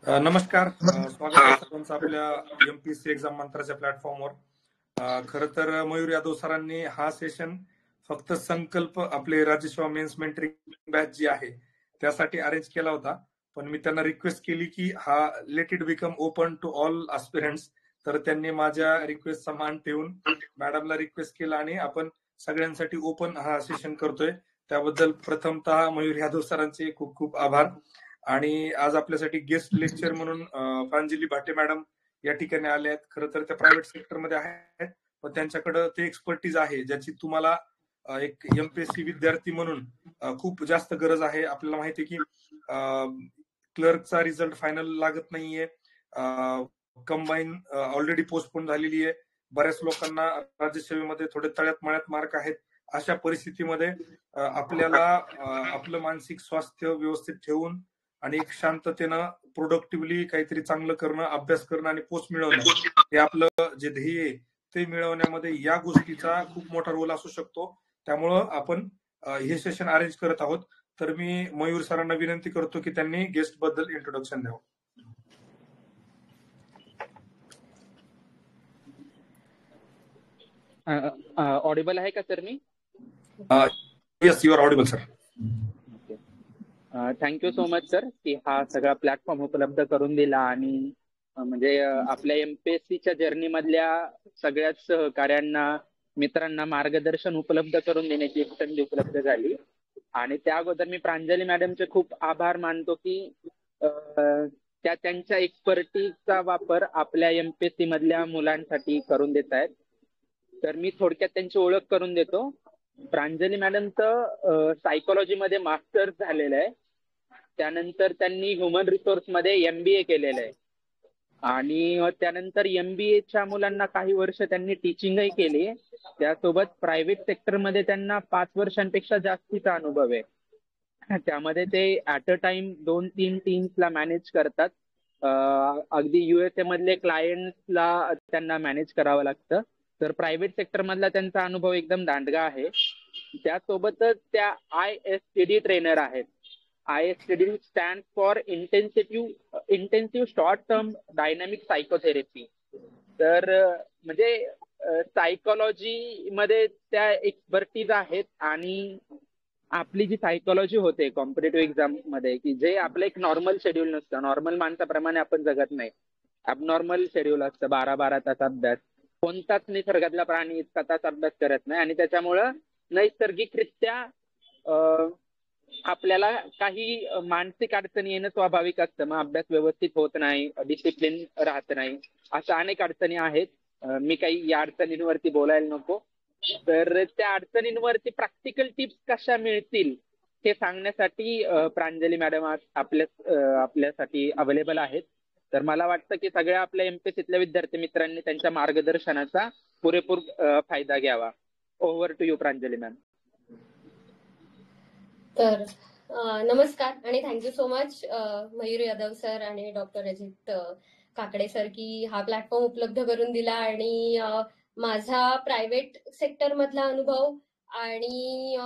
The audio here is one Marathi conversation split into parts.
नमस्कार. स्वागत आहे सर्वांचं आपल्या एमपीएससी एक्झाम मंत्राच्या प्लॅटफॉर्मवर. खरं तर मयूर यादव सरांनी हा सेशन फक्त संकल्प आपले राज्यसेवा मेन्स मेंटरिंग बॅच जी आहे त्यासाठी अरेंज केला होता, पण मी त्यांना रिक्वेस्ट केली की हा let it become open to all aspirants. तर त्यांनी माझ्या रिक्वेस्टचा मान ठेवून मॅडमला रिक्वेस्ट केला आणि आपण सगळ्यांसाठी ओपन हा सेशन करतोय. त्याबद्दल प्रथमतः मयूर यादव सरांचे खूप खूप आभार. आणि आज आपल्यासाठी गेस्ट लेक्चर म्हणून प्रांजली भाटे मॅडम या ठिकाणी आले आहेत. खरं तर त्या प्रायव्हेट सेक्टरमध्ये आहेत, पण त्यांच्याकडे ते एक्सपर्टीज आहे ज्याची तुम्हाला एक एमपीएससी विद्यार्थी म्हणून खूप जास्त गरज आहे. आपल्याला माहिती आहे की क्लर्कचा रिझल्ट फायनल लागत नाहीये, कंबाईन ऑलरेडी पोस्टपोन झालेली आहे, बऱ्याच लोकांना राज्यसेवेमध्ये थोडे तळ्यात मळ्यात मार्क आहेत. अशा परिस्थितीमध्ये आपल्याला आपलं मानसिक स्वास्थ्य व्यवस्थित ठेवून आणि एक शांततेनं प्रोडक्टिव्हली काहीतरी चांगलं करणं, अभ्यास करणं आणि पोस्ट मिळवणं हे आपलं जे ध्येय आहे ते मिळवण्यामध्ये या गोष्टीचा खूप मोठा रोल असू शकतो. त्यामुळं आपण हे सेशन अरेंज करत आहोत. तर मी मयूर सरांना विनंती करतो की त्यांनी गेस्ट बद्दल इंट्रोडक्शन द्यावं. ऑडिबल आहे का सर मी? Yes, you are audible sir. Thank you so much sir की हा सगळा प्लॅटफॉर्म उपलब्ध करून दिला आणि म्हणजे आपल्या एमपीएससीच्या जर्नी मधल्या सगळ्याच सहकार्यांना, मित्रांना मार्गदर्शन उपलब्ध करून देण्याची एक संधी उपलब्ध झाली. आणि त्या अगोदर मी प्रांजली मॅडमचे खूप आभार मानतो की त्या त्यांच्या एक्सपर्टीजचा वापर आपल्या एमपीएससी मधल्या मुलांसाठी करून देत आहेत. तर मी थोडक्यात त्यांची ओळख करून देतो. प्रांजली मॅडमचं सायकोलॉजी मध्ये मास्टर्स झालेलं आहे. त्यानंतर त्यांनी ह्युमन रिसोर्स मध्ये एमबीए केलेलं आहे आणि त्यानंतर एमबीएच्या मुलांना काही वर्ष त्यांनी टीचिंगही केली. त्यासोबत प्रायव्हेट सेक्टर मध्ये त्यांना 5 वर्षांपेक्षा जास्तीचा अनुभव आहे. त्यामध्ये ते ऍट अ टाइम 2-3 टीम्सला मॅनेज करतात. अगदी युएसए मधले क्लायंट्सला त्यांना मॅनेज करावं लागतं. तर प्रायव्हेट सेक्टर मधला त्यांचा अनुभव एकदम दांडगा आहे. त्यासोबतच त्या ISTD ट्रेनर आहेत. ISTD stand for intensive short term dynamic psychotherapy. तर म्हणजे सायकोलॉजी मध्ये त्या एक्सपर्टीज आहेत. आणि आपली जी सायकोलॉजी होते कॉम्पिटेटिव्ह एक्झाम मध्ये, की जे आपलं एक नॉर्मल शेड्यूल नसतं, नॉर्मल माणसाप्रमाणे आपण जगत नाही, ॲबनॉर्मल शेड्यूल असतं, 12-12 तास अभ्यास. कोणताच निसर्गातला प्राणी इतका तास अभ्यास करत नाही आणि त्याच्यामुळं नैसर्गिकरित्या आपल्याला काही मानसिक अडचणी येणं स्वाभाविक असतं. मग अभ्यास व्यवस्थित होत नाही, डिसिप्लिन राहत नाही, अशा अनेक अडचणी आहेत. मी काही या अडचणींवरती बोलायला नको. तर त्या अडचणींवरती प्रॅक्टिकल टिप्स कशा मिळतील हे सांगण्यासाठी प्रांजली मॅडम आज आपल्यासाठी अवेलेबल आहेत. तर मला वाटतं की सगळ्या आपल्या एमपीएससीतल्या विद्यार्थी मित्रांनी त्यांच्या मार्गदर्शनाचा पुरेपूर फायदा घ्यावा. Over to you Pranjali ma'am. तर नमस्कार आणि thank you so much Mayur Yadav sir आणि डॉक्टर अजित काकडे सर की हा प्लॅटफॉर्म उपलब्ध करून दिला. आणि माझा प्रायव्हेट सेक्टर मधला अनुभव आणि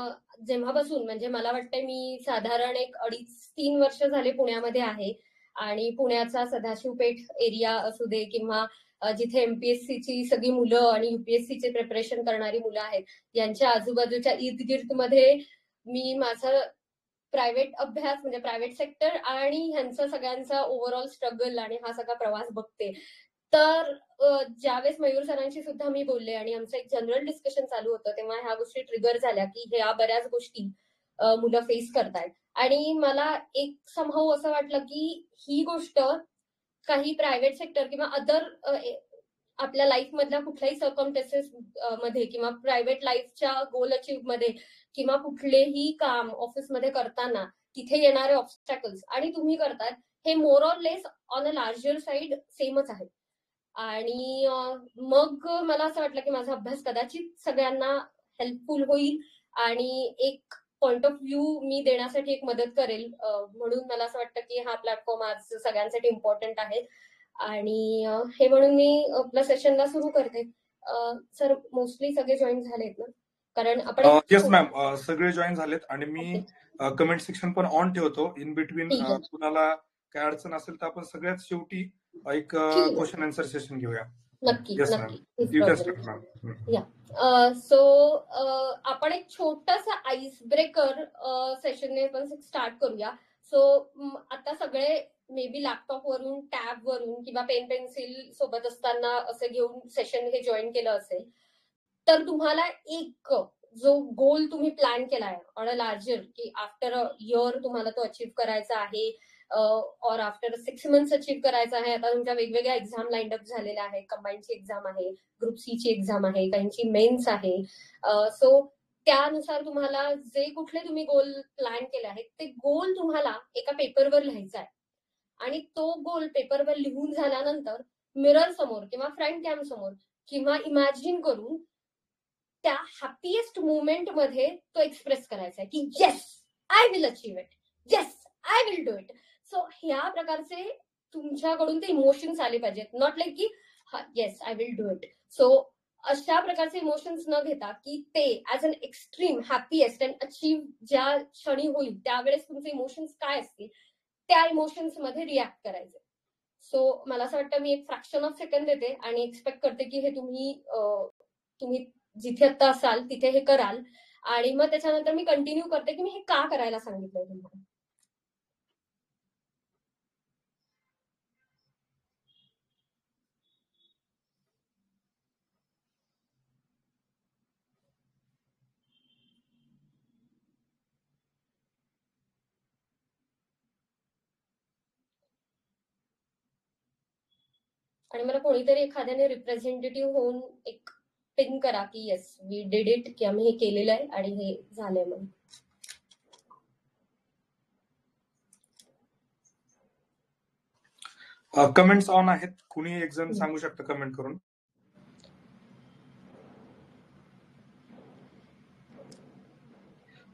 जेव्हापासून म्हणजे मला वाटतं मी साधारण 2.5-3 वर्ष झाले पुण्यामध्ये आहे. आणि पुण्याचा सदाशिवपेठ एरिया असू दे किंवा जिथे एमपीएससीची सगळी मुलं आणि युपीएससीचे प्रिपरेशन करणारी मुलं आहेत यांच्या आजूबाजूच्या इर्दगिर्दमध्ये मी माझा प्रायव्हेट अभ्यास म्हणजे प्रायव्हेट सेक्टर आणि ह्यांचा सगळ्यांचा ओव्हरऑल स्ट्रगल आणि हा सगळा प्रवास बघते. तर ज्यावेळेस मयूर सरांशी सुद्धा मी बोलले आणि आमचं एक जनरल डिस्कशन चालू होतं तेव्हा ह्या गोष्टी ट्रिगर झाल्या की ह्या बऱ्याच गोष्टी मुलं फेस करतायत. आणि मला एक समहाऊ असं वाटलं की ही गोष्ट काही प्रायव्हेट सेक्टर किंवा अदर आपल्या लाईफ मधल्या कुठल्याही सर्कमस्टन्सेस मध्ये किंवा प्रायव्हेट लाईफच्या गोल अचीव मध्ये किंवा कुठलेही काम ऑफिसमध्ये करताना तिथे येणारे ऑब्स्टॅकल्स आणि तुम्ही करतात हे more or less on a larger side सेमच आहे. आणि मग मला असं वाटलं की माझा अभ्यास कदाचित सगळ्यांना हेल्पफुल होईल आणि एक पॉइंट ऑफ व्ह्यू मी देण्यासाठी एक मदत करेल. म्हणून मला असं वाटतं की हा प्लॅटफॉर्म आज सगळ्यांसाठी इम्पॉर्टंट आहे. आणि हे म्हणून मी आपल्या सेशनला सुरू करते. सर मोस्टली सगळे जॉईन झालेत ना? कारण आपण येस मॅम, सगळे जॉईन झालेत आणि मी कमेंट सेक्शन पण ऑन ठेवतो. इन बिटवीन कुणाला काय अडचण असेल तर आपण सगळ्यात शेवटी एक क्वेश्चन आन्सर सेशन घेऊया. नक्की Yes, नक्की. You can start, ma'am. So आपण एक छोटासा आईस ब्रेकर सेशनने पण स्टार्ट करूया. सो आता सगळे मे बी लॅपटॉप वरून, टॅब वरून किंवा पेन पेन्सिल सोबत असताना असं घेऊन सेशन हे जॉईन केलं असेल, तर तुम्हाला एक जो गोल तुम्ही प्लॅन केलाय ऑन अ लार्जर, की आफ्टर अ इयर तुम्हाला तो अचीव्ह करायचा आहे, और आफ्टर 6 months अचीव्ह करायचा आहे. आता तुमच्या वेगवेगळ्या एक्झाम लाईन अप झालेल्या आहेत. कंबाईनची एक्झाम आहे, ग्रुप सी ची एक्झाम आहे, काहींची मेन्स आहे. सो त्यानुसार तुम्हाला जे कुठले तुम्ही गोल प्लॅन केले आहेत ते गोल तुम्हाला एका पेपरवर लिहायचा आहे. आणि तो गोल पेपरवर लिहून झाल्यानंतर मिरर समोर किंवा फ्रंट कॅम समोर किंवा इमॅजिन करून त्या हॅपीएस्ट मुवमेंट मध्ये तो एक्सप्रेस करायचा आहे की yes I will achieve it, yes I will do it. So ह्या प्रकारचे तुमच्याकडून ते इमोशन्स आले पाहिजेत. नॉट लाईक की yes I will do it. So अशा प्रकारचे इमोशन्स न घेता की ते as an extreme happiest and achieve ज्या क्षणी होईल त्यावेळेस तुमचे इमोशन्स काय असतील त्या इमोशन्स मध्ये रिॲक्ट करायचे. सो मला असं वाटतं मी एक फ्रॅक्शन ऑफ सेकंड देते आणि एक्सपेक्ट करते की हे तुम्ही जिथे आता असाल तिथे हे कराल. आणि मग त्याच्यानंतर मी कंटिन्यू करते की मी हे का करायला सांगितलंय तुम्हाला. आणि मला कोणीतरी एखाद्याने रिप्रेझेंटेटिव्ह होऊन एक पिन करा की येस वी डिड इट, की आम्ही हे केलेलं आहे आणि हे झालंय म्हणून. कमेंट्स ऑन आहेत, कुणी एक जण सांगू शकतं कमेंट करून.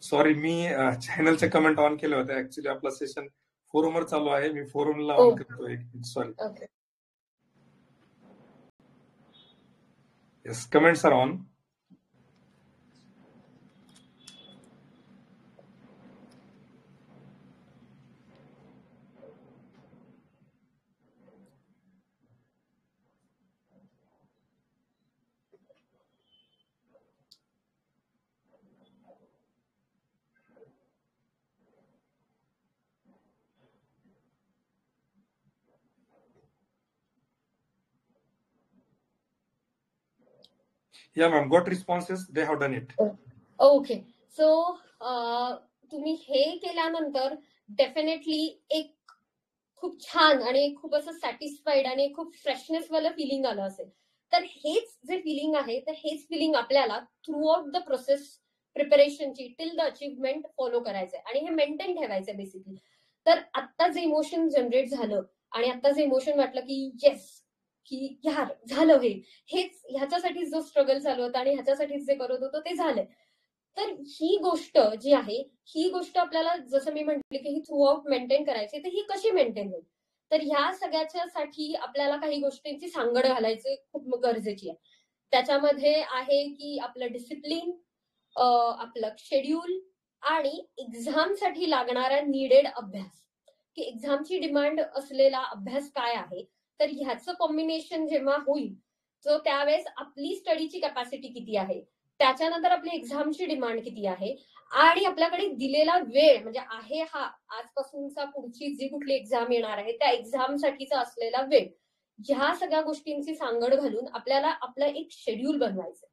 सॉरी, मी चॅनलचे कमेंट ऑन केले होते. ऍक्च्युली आपला सेशन फोरमवर चालू आहे, मी फोरमला ऑन करतोय. Sorry. Yes, comments are on. Yeah, ma'am. Got responses. They have done it. Okay. So तुम्ही हे केल्यानंतर डेफिनेटली एक खूप छान आणि खूप असं सॅटिस्फाईड आणि खूप फ्रेशनेस वाला फिलिंग आलं असेल. तर हेच जे फिलिंग आहे तर हेच फिलिंग आपल्याला थ्रू आउट द प्रोसेस प्रिपरेशनची टिल द अचीवमेंट फॉलो करायचंय आणि हे मेंटेन ठेवायचंय बेसिकली. तर आता जे इमोशन जनरेट झालं आणि आता जे इमोशन वाटलं की येस की यार झालं, हेच ह्याच्यासाठी जो स्ट्रगल चालू होता आणि ह्याच्यासाठी जे करत होतो ते झालंय. तर ही गोष्ट जी आहे ही गोष्ट आपल्याला जसं मी म्हटले की ही थ्रू आउट मेंटेन करायची. तर ही कशी मेंटेन होईल, तर ह्या सगळ्याच्यासाठी आपल्याला काही गोष्टींची सांगड घालायची खूप गरजेची आहे. त्याच्यामध्ये आहे की आपलं डिसिप्लिन, आपलं शेड्यूल आणि एक्झामसाठी लागणारा नीडेड अभ्यास, की एक्झामची डिमांड असलेला अभ्यास काय आहे. तर ह्याचं कॉम्बिनेशन जेव्हा होईल तर त्यावेळेस आपली स्टडीची कॅपॅसिटी किती आहे, त्याच्यानंतर आपली एक्झामची डिमांड किती आहे आणि आपल्याकडे दिलेला वेळ म्हणजे आहे हा आजपासूनचा पुढची जी कुठली एक्झाम येणार आहे त्या एक्झामसाठीचा असलेला वेळ, ह्या सगळ्या गोष्टींची सांगड घालून आपल्याला आपलं एक शेड्यूल बनवायचं.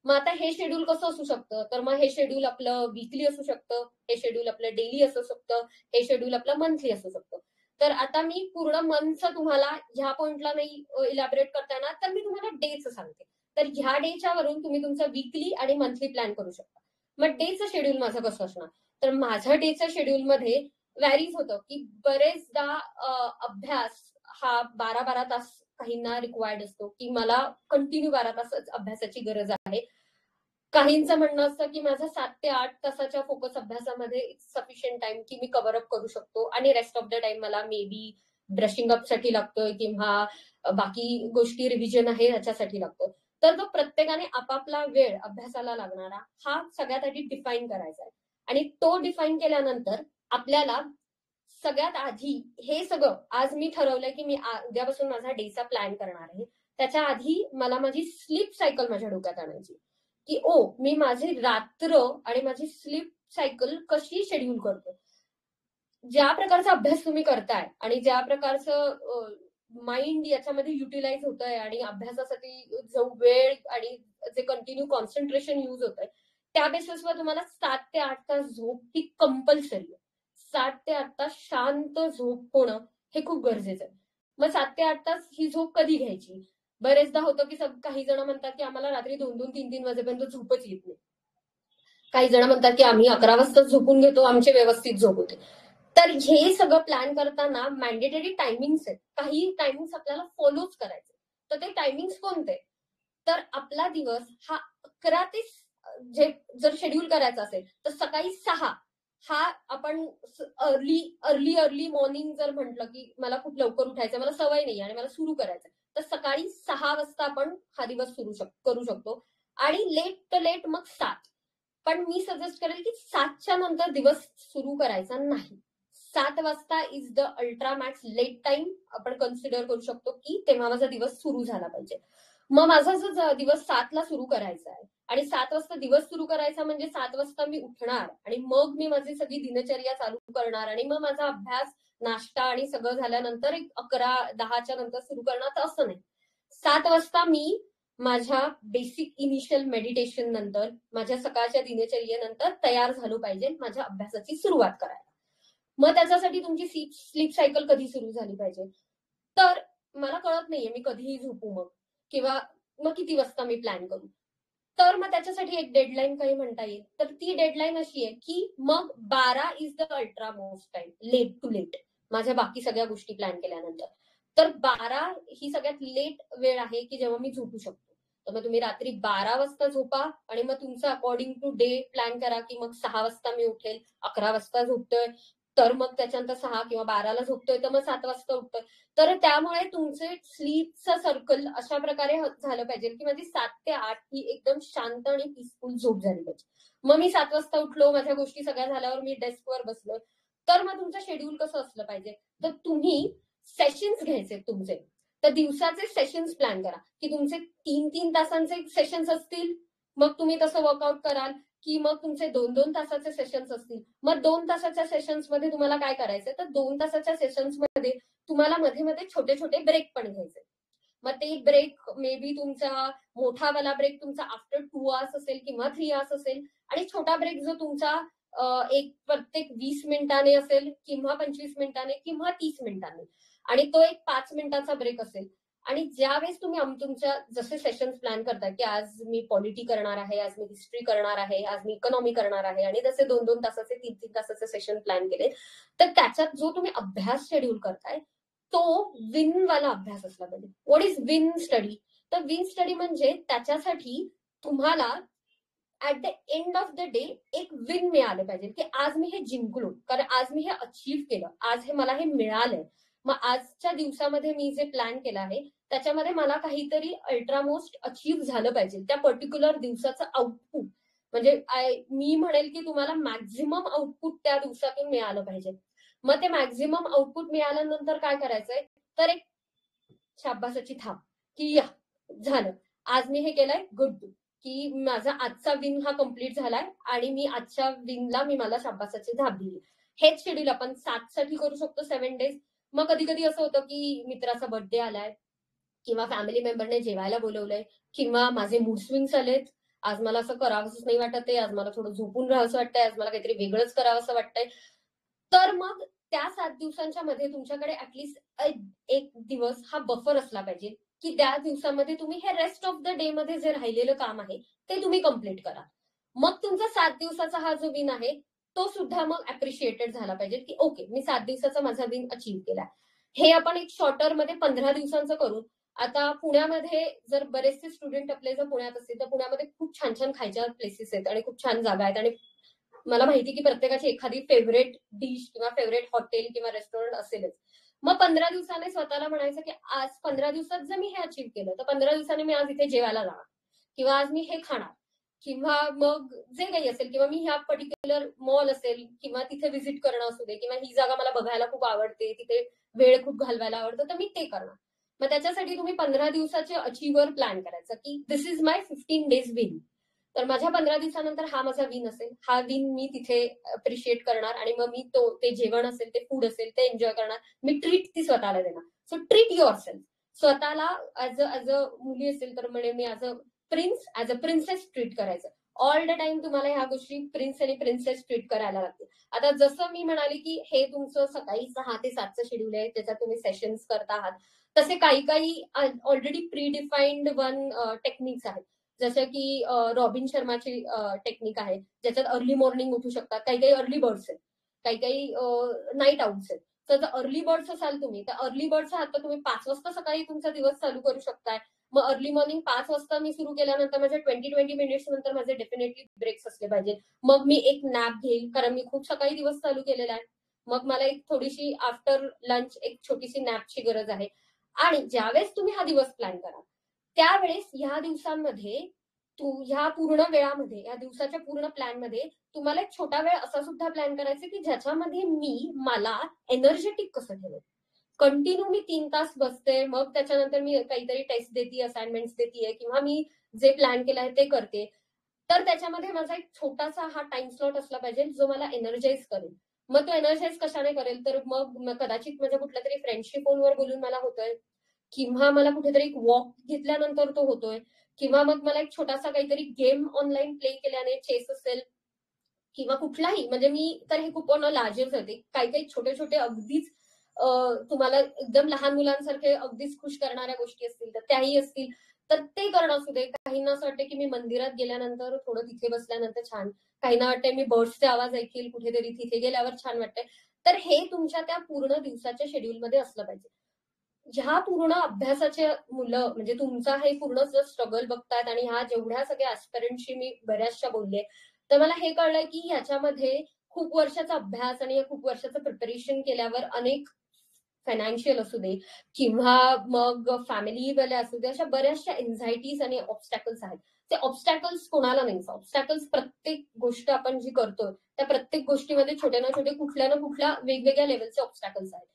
मग आता हे शेड्यूल कसं असू शकतं, तर मग हे शेड्यूल आपलं वीकली असू शकतं, हे शेड्यूल आपलं डेली असू शकतं, हे शेड्यूल आपलं मंथली असू शकतं. तर आता मी पूर्ण मंथचं तुम्हाला ह्या पॉइंटला नाही इलॅबरेट करताना, तर मी तुम्हाला डेचं सांगते. तर ह्या डेच्या वरून तुम्ही तुमचं वीकली आणि मंथली प्लॅन करू शकता. मग डेचं शेड्यूल माझं कसं असणार, तर माझं डेच्या शेड्यूल मध्ये व्हॅरीज होतं की बरेचदा अभ्यास हा 12-12 तास काहींना रिक्वायर्ड असतो की मला कंटिन्यू 12 तासच अभ्यासाची गरज आहे. काहींचं म्हणणं असतं की माझा 7 ते 8 तासाच्या फोकस अभ्यासामध्ये सफिशियंट टाइम की मी कव्हर अप करू शकतो आणि रेस्ट ऑफ द टाइम मला मे बी ब्रशिंग अप साठी लागतोय किंवा बाकी गोष्टी रिव्हिजन आहे ह्याच्यासाठी लागतो. तर तो प्रत्येकाने आपापला वेळ अभ्यासाला लागणारा हा सगळ्यात आधी डिफाईन करायचा आहे. आणि तो डिफाईन केल्यानंतर आपल्याला सगळ्यात आधी हे सगळं आज मी ठरवलंय की मी उद्यापासून माझा डेचा प्लॅन करणार आहे. त्याच्या आधी मला माझी स्लीप सायकल माझ्या डोक्यात आणायची की मी माझी रात्र आणि माझी स्लीप सायकल कशी शेड्यूल करतो. ज्या प्रकारचा अभ्यास तुम्ही करताय आणि ज्या प्रकारचं माइंड याच्यामध्ये युटिलाइज होत आहे आणि अभ्यासासाठी जो वेळ आणि जे कंटिन्यू कॉन्सन्ट्रेशन युज होत आहे त्या बेसिसवर तुम्हाला 7 ते 8 तास झोप ही कंपल्सरी आहे. 7 ते 8 तास शांत झोप होणं हे खूप गरजेचं आहे. मग 7 ते 8 तास ही झोप कधी घ्यायची? बरेचदा होतं की काही जण म्हणतात की आम्हाला रात्री 2-2, 3-3 वाजेपर्यंत झोपच येत नाही. काही जण म्हणतात की आम्ही 11 वाजता झोपून घेतो, आमची व्यवस्थित झोप होते. तर हे सगळं प्लॅन करताना मॅन्डेटरी टायमिंग्स आहेत. काही टायमिंग्स आपल्याला फॉलोच करायचे. तर ते टायमिंग्स कोणते? तर आपला दिवस हा 11 ते जर शेड्यूल करायचा असेल तर सकाळी 6 हा आपण अर्ली मॉर्निंग जर म्हटलं की मला खूप लवकर उठायचं, मला सवय नाही आणि मला सुरू करायचं, तर सकाळी 6 वाजता आपण हा दिवस करू शकतो. आणि लेट तर लेट मग 7. पण मी सजेस्ट करेल की 7च्या नंतर दिवस सुरू करायचा नाही. 7 वाजता is the ultra max late time आपण कन्सिडर करू शकतो की तेव्हा माझा दिवस सुरू झाला पाहिजे. मग माझा जो दिवस 7ला सुरू करायचा आहे आणि 7 वाजता दिवस सुरू करायचा म्हणजे 7 वाजता मी उठणार आणि मग मी माझी सगळी दिनचर्या चालू करणार आणि मग माझा अभ्यास, नाश्ता आणि सगळं झाल्यानंतर 11-10च्या नंतर सुरू करणार, तर असं नाही. 7 वाजता मी माझ्या बेसिक इनिशियल मेडिटेशन नंतर माझ्या सकाळच्या दिनचर्येनंतर तयार झालो पाहिजे माझ्या अभ्यासाची सुरुवात करायला. मग त्याच्यासाठी तुमची स्लीप सायकल कधी सुरू झाली पाहिजे? तर मला कळत नाहीये मी कधीही झोपू मग, किंवा मग किती वाजता मी प्लॅन करू. तर मग त्याच्यासाठी एक डेडलाईन काही म्हणता येईल. तर ती डेडलाईन अशी आहे की मग 12 is the ultra most time, late to late, माझ्या बाकी सगळ्या गोष्टी प्लॅन केल्यानंतर. तर 12 ही सगळ्यात लेट वेळ आहे की जेव्हा मी झोपू शकतो. तर मग तुम्ही रात्री 12 वाजता झोपा आणि मग तुमचं अकॉर्डिंग टू डे प्लॅन करा की मग 6 वाजता मी उठेल, 11 वाजता झोपतोय, तर मग त्याच्यानंतर 6 किंवा 12ला झोपतोय तर मग 7 वाजता उठतोय. तर त्यामुळे तुमचे स्लीपचं सर्कल अशा प्रकारे झालं पाहिजे की माझी 7 ते 8 ही एकदम शांत आणि पीसफुल झोप झाली पाहिजे. मग मी 7 वाजता उठलो, माझ्या गोष्टी सगळ्या झाल्यावर मी डेस्कवर बसलो, तर मग तुमचं शेड्यूल कसं असलं पाहिजे? तर तुम्ही सेशन्स घ्यायचे तुमचे. तर दिवसाचे सेशन्स प्लॅन करा की तुमचे 3-3 तासांचे सेशन्स असतील, मग तुम्ही तसं वर्कआउट कराल, की मग तुमचे 2-2 तासाचे सेशन्स असतील. मग 2 तासाच्या सेशन्स मध्ये तुम्हाला काय करायचंय? तर 2 तासाच्या सेशन्स मध्ये तुम्हाला मध्ये मध्ये छोटे छोटे ब्रेक पण घ्यायचे. मग ते ब्रेक मे बी तुमचा मोठावाला ब्रेक तुमचा आफ्टर 2 आवर्स असेल किंवा 3 आवर्स असेल, आणि छोटा ब्रेक जो तुमचा एक प्रत्येक 20 मिनिटाने असेल किंवा 25 मिनिटाने किंवा 30 मिनिटाने, आणि तो एक 5 मिनिटाचा ब्रेक असेल. आणि ज्यावेळेस तुम्ही तुमच्या जसे सेशन्स प्लॅन करता की आज मी पॉलिटी करणार आहे, आज मी हिस्ट्री करणार आहे, आज मी इकॉनॉमी करणार आहे, आणि जसे 2-2 तासाचे 3-3 तासाचे सेशन प्लॅन केले, तर त्याच्यात जो तुम्ही अभ्यास शेड्यूल करताय तो विन वाला अभ्यास असला पाहिजे. What is win study? तर विन स्टडी म्हणजे त्याच्यासाठी तुम्हाला at the end of the day एक विन मिळालं पाहिजे की आज मी हे जिंकलो, कारण आज मी हे अचीव्ह केलं, आज हे मला हे मिळालंय. मग आजच्या दिवसामध्ये मी जे प्लॅन केलं आहे त्याच्यामध्ये मला काहीतरी अल्ट्रामोस्ट अचीव्ह झालं पाहिजे. त्या पर्टिक्युलर दिवसाचं आउटपुट म्हणजे मी म्हणेल की तुम्हाला मॅक्झिमम आउटपुट त्या दिवसातून मिळालं पाहिजे. मग ते मॅक्झिमम आउटपुट मिळाल्यानंतर काय करायचंय? तर एक शाबासाची थाप की या झालं, आज मी हे केलंय, गुड, की माझा आजचा विन हा कम्प्लीट झालाय आणि मी आजच्या विनला मी मला शाबासाची थाप दिली. हेच शेड्यूल आपण 7 साठी करू शकतो, 7 डेज. मग कधी कधी असं होतं की मित्राचा बर्थडे आलाय किंवा फॅमिली मेंबरने जेवायला बोलवलंय किंवा माझे मूड स्विंग्स आलेत, आज मला असं करावंच नाही वाटत आहे, आज मला थोडं झोपून राहावंसं वाटतंय, आज मला काहीतरी वेगळंच करावंसं वाटतंय. तर मग त्या 7 दिवसांच्या मध्ये तुमच्याकडे ऍटलिस्ट एक दिवस हा बफर असला पाहिजे की त्या दिवसामध्ये तुम्ही हे रेस्ट ऑफ द डे मध्ये जे राहिलेलं काम आहे ते तुम्ही कम्प्लीट करा. मग तुमचा 7 दिवसाचा हा जो विन आहे तो सुद्धा मग अप्रिशिएटेड झाला पाहिजे की ओके, मी 7 दिवसाचा माझा विन अचीव्ह केला. हे आपण एक शॉर्टर मध्ये 15 दिवसांचं करू. आता पुण्यामध्ये जर बरेचसे स्टुडंट आपले जर पुण्यात असतील तर पुण्यामध्ये खूप छान छान खायच्या प्लेसेस आहेत आणि खूप छान जागा आहेत, आणि मला माहिती की प्रत्येकाची एखादी फेवरेट डिश किंवा फेवरेट हॉटेल किंवा रेस्टॉरंट असेलच. मग 15 दिवसाने स्वतःला म्हणायचं की आज 15 दिवसात जर मी हे अचीव्ह केलं तर 15 दिवसांनी मी आज इथे जेवायला जाणार किंवा आज मी हे खाणार. किंवा मग जे काही असेल, किंवा मी ह्या पर्टिक्युलर मॉल असेल किंवा तिथे व्हिजिट करणं असू दे, किंवा ही जागा मला बघायला खूप आवडते, तिथे वेळ खूप घालवायला आवडतो, तर मी ते करणार. मग त्याच्यासाठी तुम्ही 15 दिवसाचे अचीवर प्लॅन करायचं की दिस इज माय 15 डेज विन. तर माझ्या 15 दिवसानंतर हा माझा विन असेल, हा विन मी तिथे अप्रिशिएट करणार आणि मग मी ते जेवण असेल, ते फूड असेल, ते एन्जॉय करणार. मी ट्रीट ती स्वतःला देणार. So treat your self. स्वतःला ऍज अ मुली असेल तर म्हणजे मी ऍज अ प्रिन्सेस ट्रीट करायचं. ऑल द टाइम तुम्हाला ह्या गोष्टी प्रिन्स आणि प्रिन्सेस ट्रीट करायला लागतील. आता जसं मी म्हणाले की हे तुमचं सकाळी 6 ते 7चं शेड्यूल आहे, त्याच्यात तुम्ही सेशन्स करता आहात, तसे काही काही ऑलरेडी प्री डिफाईन्ड टेक्निक्स आहेत. जसं की रॉबिन शर्माची टेक्निक आहे, ज्याच्यात अर्ली मॉर्निंग उठू शकतात. काही काही अर्ली बर्ड्स आहेत, काही काही नाईट आउट्स आहेत. तर जर अर्ली बर्ड्स असाल तुम्ही, तर अर्ली बर्ड्स आहात तर तुम्ही 5 वाजता सकाळी तुमचा दिवस चालू करू शकताय. मग अर्ली मॉर्निंग 5 वाजता मी सुरू केल्यानंतर माझ्या 20 मिनिट्स नंतर माझे डेफिनेटली ब्रेक्स असले पाहिजे. मग मी एक नॅप घेईल, कारण मी खूप सकाळी दिवस चालू केलेला आहे. मग मला एक थोडीशी आफ्टर लंच एक छोटीशी नॅपची गरज आहे. आणि ज्यावेळेस तुम्ही हा दिवस प्लॅन करा, त्यावेळेस ह्या दिवसांमध्ये ह्या पूर्ण वेळामध्ये, या दिवसाच्या पूर्ण प्लॅन मध्ये तुम्हाला एक छोटा वेळ असा सुद्धा प्लॅन करायचा की ज्याच्यामध्ये मी मला एनर्जेटिक कसं ठेवेल. कंटिन्यू मी 3 तास बसते, मग त्याच्यानंतर मी काहीतरी टेस्ट देते, असाइनमेंट्स देते, किंवा मी जे प्लॅन केलं आहे ते करते. तर त्याच्यामध्ये माझा एक छोटासा हा टाइम स्लॉट असला पाहिजे जो मला एनर्जाइज करेल. मग तो एनर्जाइज कशाने करेल, तर मग कदाचित माझ्या कुठल्या तरी फ्रेंडशी फोनवर बोलून मला होतोय, किंवा मला कुठेतरी एक वॉक घेतल्यानंतर तो होतोय, किंवा मग मला एक छोटासा काहीतरी गेम ऑनलाईन प्ले केल्याने, चेस असेल किंवा कुठलाही, म्हणजे मी तर हे खूप लार्जर होते. काही काही छोटे छोटे अगदीच तुम्हाला एकदम लहान मुलांसारखे अगदीच खुश करणाऱ्या गोष्टी असतील तर त्याही असतील, तर ते करणं असू दे. काहींना असं वाटतं की मी मंदिरात गेल्यानंतर थोडं तिथे बसल्यानंतर छान, काहींना वाटतंय मी बर्ड्सचे आवाज ऐकील कुठेतरी, तिथे गेल्यावर छान वाटतंय. तर हे तुमच्या त्या पूर्ण दिवसाच्या शेड्यूलमध्ये असलं पाहिजे. ह्या पूर्ण अभ्यासाचे मुलं, म्हणजे तुमचा हे पूर्ण जर स्ट्रगल बघतायत, आणि ह्या जेवढ्या सगळ्या ऍस्पिरंटशी मी बऱ्याचशा बोलले, तर मला हे कळलंय की ह्याच्यामध्ये खूप वर्षाचा अभ्यास आणि खूप वर्षाचं प्रिपरेशन केल्यावर अनेक फायनान्शियल असू दे किंवा मग फॅमिलीवाले असू दे, अशा बऱ्याचशा एन्झायटीज आणि ऑब्स्टॅकल्स आहेत. ते ऑब्स्टॅकल्स कोणाला नाही. ऑब्स्टॅकल्स प्रत्येक गोष्ट आपण जी करतो त्या प्रत्येक गोष्टीमध्ये छोटे ना छोटे कुठल्या ना कुठल्या वेगवेगळ्या लेवलचे ऑब्स्टॅकल्स आहेत.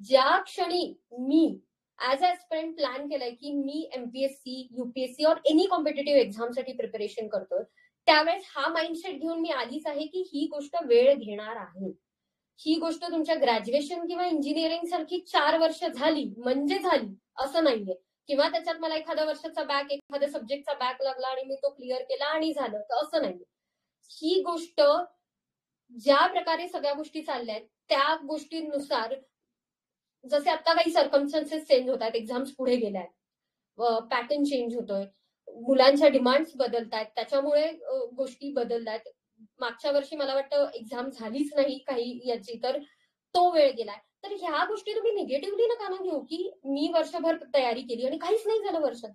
ज्या क्षणी मी ऍज अ स्टुडंट प्लॅन केलाय की मी एमपीएससी, यूपीएससी और एनी कॉम्पिटेटिव्ह एक्झामसाठी प्रिपरेशन करतोय, त्यावेळेस हा माइंडसेट घेऊन मी आलीच आहे की ही गोष्ट वेळ घेणार आहे. ही गोष्ट तुमच्या ग्रॅज्युएशन किंवा इंजिनिअरिंग सारखी 4 वर्ष झाली म्हणजे झाली असं नाहीये, किंवा त्याच्यात मला एखाद्या वर्षाचा बॅक, एखाद्या सब्जेक्टचा बॅक लागला आणि मी तो क्लिअर केला आणि झालं, तर असं नाहीये. ही गोष्ट ज्या प्रकारे सगळ्या गोष्टी चालल्या आहेत त्या गोष्टींनुसार, जसे आता काही सर्कमस्टन्सेस चेंज होत आहेत, एक्झाम्स पुढे गेल्या आहेत, पॅटर्न चेंज होतोय, मुलांच्या डिमांड्स बदलत आहेत, त्याच्यामुळे गोष्टी बदलत आहेत. मागच्या वर्षी मला वाटतं एक्झाम झालीच नाही काही याची, तर तो वेळ गेलाय. तर ह्या गोष्टी तुम्ही निगेटिव्हली नका ना घेऊ की मी वर्षभर तयारी केली आणि काहीच नाही झालं वर्षात.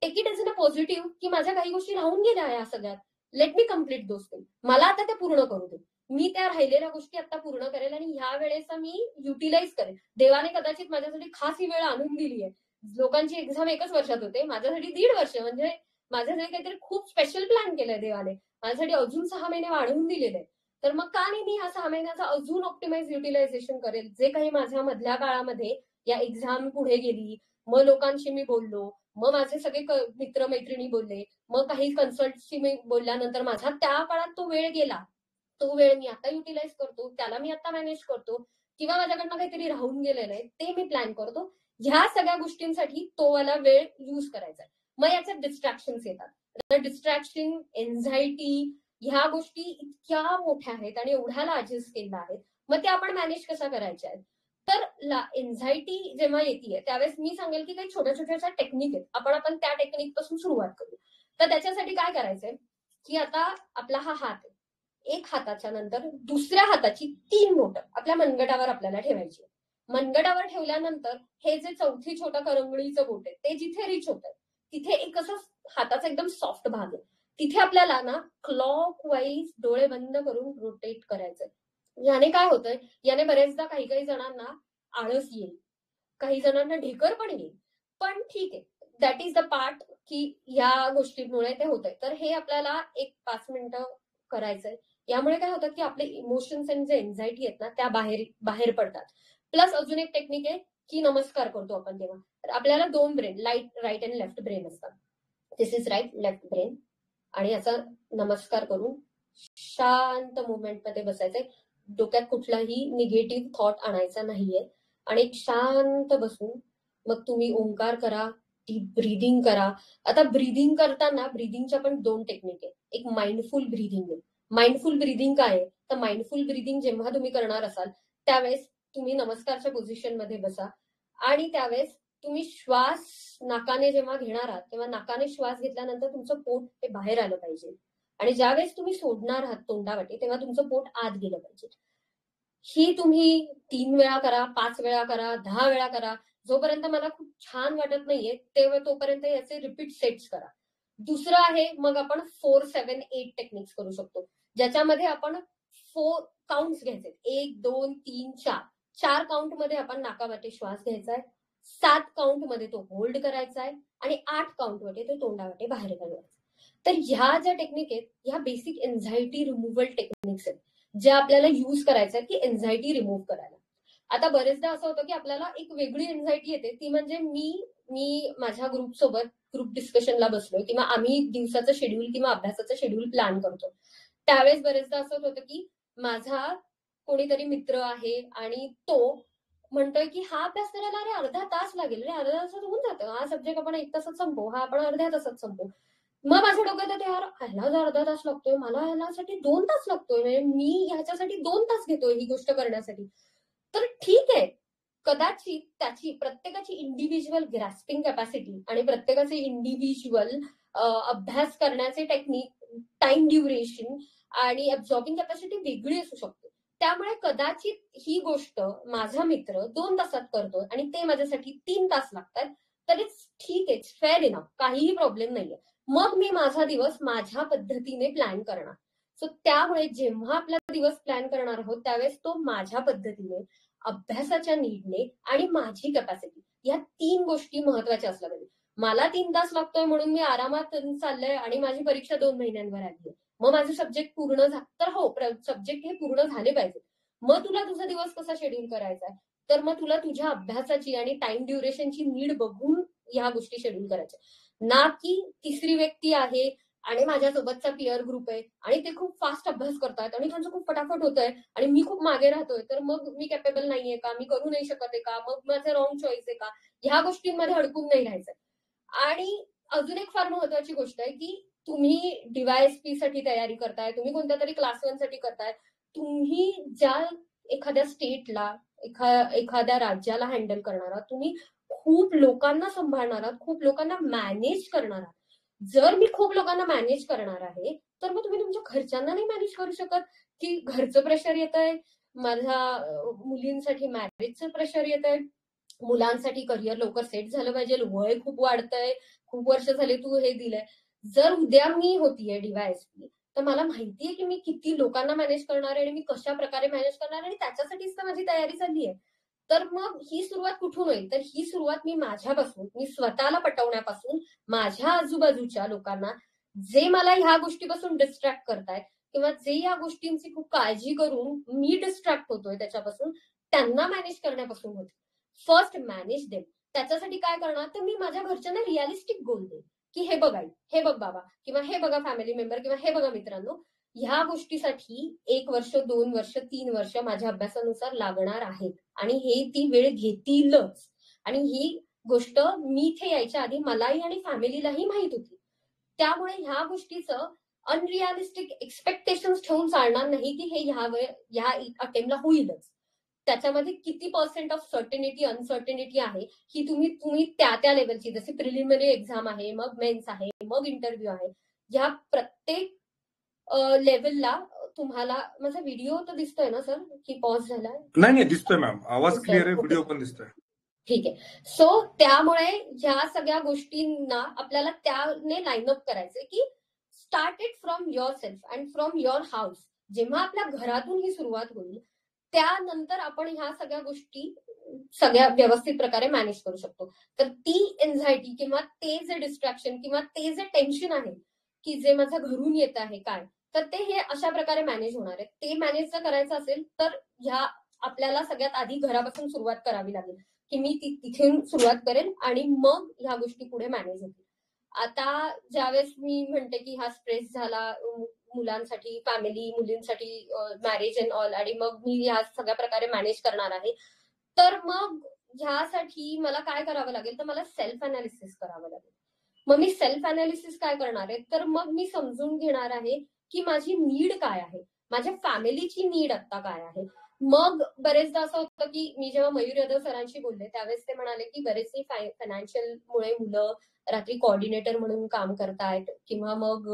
Take it as a positive की माझ्या काही गोष्टी राहून गेल्या या सगळ्यात. लेट मी कम्प्लीट दोज थिंग. मला आता त्या पूर्ण करू दे. मी त्या राहिलेल्या गोष्टी आता पूर्ण करेल आणि ह्या वेळेचा मी युटिलाइज करेल. देवाने कदाचित माझ्यासाठी खास ही वेळ आणून दिली आहे. लोकांची एक्झाम 1च वर्षात होते, माझ्यासाठी 1.5 वर्ष, म्हणजे माझ्यासाठी काहीतरी खूप स्पेशल प्लॅन केलंय देवाने. माझ्यासाठी अजून 6 महिने वाढवून दिलेले आहे. तर मग का नाही मी ह्या 6 महिन्याचा अजून ऑप्टिमाइज युटिलायझेशन करेल. जे काही माझ्या मधल्या काळामध्ये या एक्झाम पुढे गेली, मग लोकांशी मी बोललो, मग माझे सगळे मित्र मैत्रिणी बोलले, मग काही कन्सल्टशी मी बोलल्यानंतर माझा त्या काळात तो वेळ गेला, तो वेळ मी आता युटिलाइज करतो, त्याला मी आता मॅनेज करतो, किंवा माझ्याकडनं काहीतरी राहून गेलेलं आहे ते मी प्लॅन करतो. ह्या सगळ्या गोष्टींसाठी तो वाला वेळ युज करायचा आहे. मग याच्यात डिस्ट्रॅक्शन्स येतात. डिस्ट्रॅक्शन, एन्झायटी, ह्या गोष्टी इतक्या मोठ्या आहेत आणि एवढ्या लार्जेस स्केलला आहेत. मग त्या आपण मॅनेज कशा करायच्या आहेत. तर एन्झायटी जेव्हा येते त्यावेळेस मी सांगेल की काही छोट्या छोट्या टेक्निक आहेत, आपण त्या टेक्निक पासून सुरुवात करू. तर त्याच्यासाठी काय करायचंय की आता आपला हा हात आहे, एक हाताच्या नंतर दुसऱ्या हाताची 3 बोटं आपल्या मनगटावर आपल्याला ठेवायची. मनगटावर ठेवल्यानंतर हे जे चौथी छोटा करंगळीचं बोट आहे ते जिथे रिच होत आहे तिथे एक असं हाताचा एकदम सॉफ्ट भाग आहे, तिथे आपल्याला ना क्लॉक वाईज डोळे बंद करून रोटेट करायचंय. याने काय होतंय, याने बरेचदा काही काही जणांना आळस येईल, काही जणांना ढेकर पण येईल, पण ठीक आहे, दॅट इज द पार्ट की या गोष्टींमुळे ते होतंय. तर हे आपल्याला एक 5 मिनिटं करायचंय. यामुळे काय होतं की आपले इमोशन्स आणि जे एन्झायटी आहेत ना त्या बाहेर पडतात. प्लस अजून एक टेक्निक आहे की नमस्कार करतो आपण तेव्हा. तर आपल्याला 2 ब्रेन, राईट आणि लेफ्ट ब्रेन असतात. दिस इज राईट, लेफ्ट ब्रेन. आणि याचा नमस्कार करून शांत मुवमेंट मध्ये बसायचंय. डोक्यात कुठलाही निगेटिव्ह थॉट आणायचा नाहीये आणि एक शांत बसून मग तुम्ही ओंकार करा, डीप ब्रीदिंग करा. आता ब्रीदिंग करताना ब्रीदिंगच्या पण 2 टेक्निक आहे. एक माइंडफुल ब्रीदिंग आहे. माइंडफुल ब्रीदिंग काय आहे? तर माइंडफुल ब्रीदिंग जेव्हा तुम्ही करणार असाल त्यावेळेस तुम्ही नमस्कारच्या पोझिशन मध्ये बसा आणि त्यावेळेस तुम्ही श्वास नाकाने जेव्हा घेणार आहात तेव्हा नाकाने श्वास घेतल्यानंतर तुमचं पोट हे बाहेर आलं पाहिजे आणि ज्यावेळेस तुम्ही सोडणार आहात तोंडावाटे तेव्हा तुमचं पोट आत गेलं पाहिजे. ही तुम्ही 3 वेळा करा, 5 वेळा करा, 10 वेळा करा. जोपर्यंत मला खूप छान वाटत नाहीये तोपर्यंत याचे रिपीट सेट्स करा. दुसरं आहे मग आपण 4, 7, 8 टेक्निक्स करू शकतो, ज्याच्यामध्ये आपण 4 काउंट्स घ्यायचे. 1, 2, 3, 4. 4 काउंट मध्ये आपण नाकावाटे श्वास घ्यायचा आहे, 7 काउंट मध्ये तो होल्ड करायचा आहे आणि 8 काउंट मध्ये तो तोंडावाटे बाहेर काढायचा. तर ह्या ज्या टेक्निक आहेत ह्या बेसिक एन्झायटी रिमूव्हल टेक्निक्स आहेत ज्या आपल्याला युज करायचं आहे की एन्झायटी रिमूव्ह करायला. आता बरेचदा असं होतं की आपल्याला एक वेगळी एन्झायटी येते, ती म्हणजे मी माझ्या ग्रुप डिस्कशनला बसलोय किंवा आम्ही दिवसाचं शेड्यूल किंवा अभ्यासाचं शेड्यूल प्लॅन करतो. त्यावेळेस बरेचदा असं होतं की माझा कोणीतरी मित्र आहे आणि तो म्हणतोय की हा अभ्यास करायला अरे अर्धा तास लागेल रे, अर्ध्या तासात होऊन जातं, हा सब्जेक्ट आपण 1 तासात संपवू, हा आपण अर्ध्या तासात संपवू. मग माझ्या डोक्यात येते यार ह्याला जर अर्धा तास लागतोय, मला ह्यासाठी 2 तास लागतोय, म्हणजे मी ह्याच्यासाठी 2 तास घेतोय ही गोष्ट करण्यासाठी. तर ठीक आहे, कदाचित त्याची प्रत्येकाची इंडिव्हिज्युअल ग्रॅस्पिंग कॅपॅसिटी आणि प्रत्येकाचे इंडिव्हिज्युअल अभ्यास करण्याचे टेक्निक, टाइम ड्युरेशन आणि अब्झॉर्बिंग कॅपॅसिटी वेगळी असू शकते. त्यामुळे कदाचित ही गोष्ट माझा मित्र 2 तासात करतोय आणि ते माझ्यासाठी 3 तास लागतात, तर इट्स ठीक आहे, फेअर इनफ, काहीही प्रॉब्लेम नाहीये. मग मी माझा दिवस माझ्या पद्धतीने प्लॅन करणार. सो त्यामुळे जेव्हा आपला दिवस प्लॅन करणार आहोत त्यावेळेस तो माझ्या पद्धतीने, अभ्यासाच्या नीडने आणि माझी कॅपॅसिटी, या 3 गोष्टी महत्वाच्या असल्या पाहिजे. मला 3 तास लागतोय म्हणून मी आरामात चाललंय आणि माझी परीक्षा 2 महिन्यांवर आली आहे, मग माझे सब्जेक्ट पूर्ण तर हो, सब्जेक्ट हे पूर्ण झाले पाहिजे. मग तुला तुझा दिवस कसा शेड्यूल करायचा आहे, तर मग तुला तुझ्या अभ्यासाची आणि टाइम ड्युरेशनची नीड बघून ह्या गोष्टी शेड्यूल करायच्या. ना की तिसरी व्यक्ती आहे आणि माझ्यासोबतचा पिअर ग्रुप आहे आणि ते खूप फास्ट अभ्यास करतात आणि त्यांचं खूप फटाफट होतंय आणि मी खूप मागे राहतोय, तर मग मी कॅपेबल नाहीये का, मी करू नाही शकत आहे का, मग माझं रॉंग चॉईस आहे का, ह्या गोष्टींमध्ये अडकून नाही राहायचं. आणि अजून एक फार महत्वाची गोष्ट आहे की तुम्ही DYSP साठी तयारी करताय, तुम्ही कोणत्या तरी क्लास 1 साठी करताय, तुम्ही ज्या एखाद्या स्टेटला, एखाद्या राज्याला हँडल करणार आहात, तुम्ही खूप लोकांना सांभाळणार आहात, खूप लोकांना मॅनेज करणार आहात. जर मी खूप लोकांना मॅनेज करणार आहे तर मग तुम्ही तुमच्या घरच्यांना नाही मॅनेज करू शकत की घरचं प्रेशर येत आहे, माझ्या मुलींसाठी मॅरेजचं प्रेशर येत आहे, मुलांसाठी करिअर लवकर सेट झालं पाहिजे, वय खूप वाढतंय, खूप वर्ष झाले तू हे दिलंय. जर उद्या मी होतीये DYSP तर मला माहितीये की मी किती लोकांना मॅनेज करणार आहे आणि मी कशा प्रकारे मॅनेज करणार आणि त्याच्यासाठीच तर माझी तयारी चालली आहे. तर मग ही सुरुवात कुठून होईल, तर ही सुरुवात मी माझ्यापासून, मी स्वतःला पटवण्यापासून, माझ्या आजूबाजूच्या लोकांना जे मला ह्या गोष्टीपासून डिस्ट्रॅक्ट करतायत किंवा जे या गोष्टींची खूप काळजी करून मी डिस्ट्रॅक्ट होतोय त्याच्यापासून, त्यांना मॅनेज करण्यापासून होते. First manage them. त्याच्यासाठी काय करणार, तर मी माझ्या घरच्यांना रिअलिस्टिक गोल देईन की हे बघा, हे बघ बाबा, किंवा हे बघा फॅमिली मेंबर, किंवा हे बघा मित्रांनो, ह्या गोष्टीसाठी 1 वर्ष, 2 वर्ष, 3 वर्ष माझ्या अभ्यासानुसार लागणार आहेत आणि हे ती वेळ घेतीलच. आणि ही गोष्ट मी इथे यायच्या आधी मलाही आणि फॅमिलीलाही माहित होती. त्यामुळे ह्या गोष्टीचं अनरिअलिस्टिक एक्सपेक्टेशन्स ठेवून चालणार नाही की हे ह्या अटेम्प्टला होईलच. त्याच्यामध्ये किती % ऑफ सर्टनिटी, अनसर्टनिटी आहे ही तुम्ही त्या लेवलची, जशी प्रिलिमिनरी एक्झाम आहे, मग मेन्स आहे, मग इंटरव्ह्यू आहे, या प्रत्येक लेवलला तुम्हाला. माझा व्हिडिओ तर दिसतोय ना सर की पॉज झालाय? नाही दिसतोय मॅम, आवाज क्लिअर आहे, व्हिडिओ पण दिसतोय. ठीक आहे. सो त्यामुळे ह्या सगळ्या गोष्टींना आपल्याला त्याने लाईन अप करायचंय की start it from your self and from your house. जेव्हा आपल्या घरातून ही सुरुवात होईल त्यानंतर आपण ह्या सगळ्या गोष्टी सगळ्या व्यवस्थित प्रकारे मॅनेज करू शकतो. तर ती एन्झायटी किंवा ते जे डिस्ट्रॅक्शन किंवा ते जे टेन्शन आहे की जे माझं घरून येत आहे काय, तर ते हे अशा प्रकारे मॅनेज होणार आहे. ते मॅनेज जर करायचं असेल तर ह्या आपल्याला सगळ्यात आधी घरापासून सुरुवात करावी लागेल की मी तिथून सुरुवात करेन आणि मग ह्या गोष्टी पुढे मॅनेज होतील. आता ज्यावेळेस मी म्हणते की हा स्ट्रेस झाला मुलांसाठी, फॅमिली, मुलींसाठी, मॅरेज अँड ऑल, आणि मग मी ह्या सगळ्या प्रकारे मॅनेज करणार आहे, तर मग ह्यासाठी मला काय करावं लागेल, तर मला सेल्फ अनालिसिस करावं लागेल. मग मी सेल्फ अनालिसिस काय करणार आहे, तर मग मी समजून घेणार आहे की माझी नीड काय आहे, माझ्या फॅमिलीची नीड आता काय आहे. मग बरेचदा असं होतं की मी जेव्हा मयूर यादव सरांशी बोलले त्यावेळेस ते म्हणाले की बरेचसे फायनान्शियल मुळे मुलं रात्री कोऑर्डिनेटर म्हणून काम करतायत किंवा मग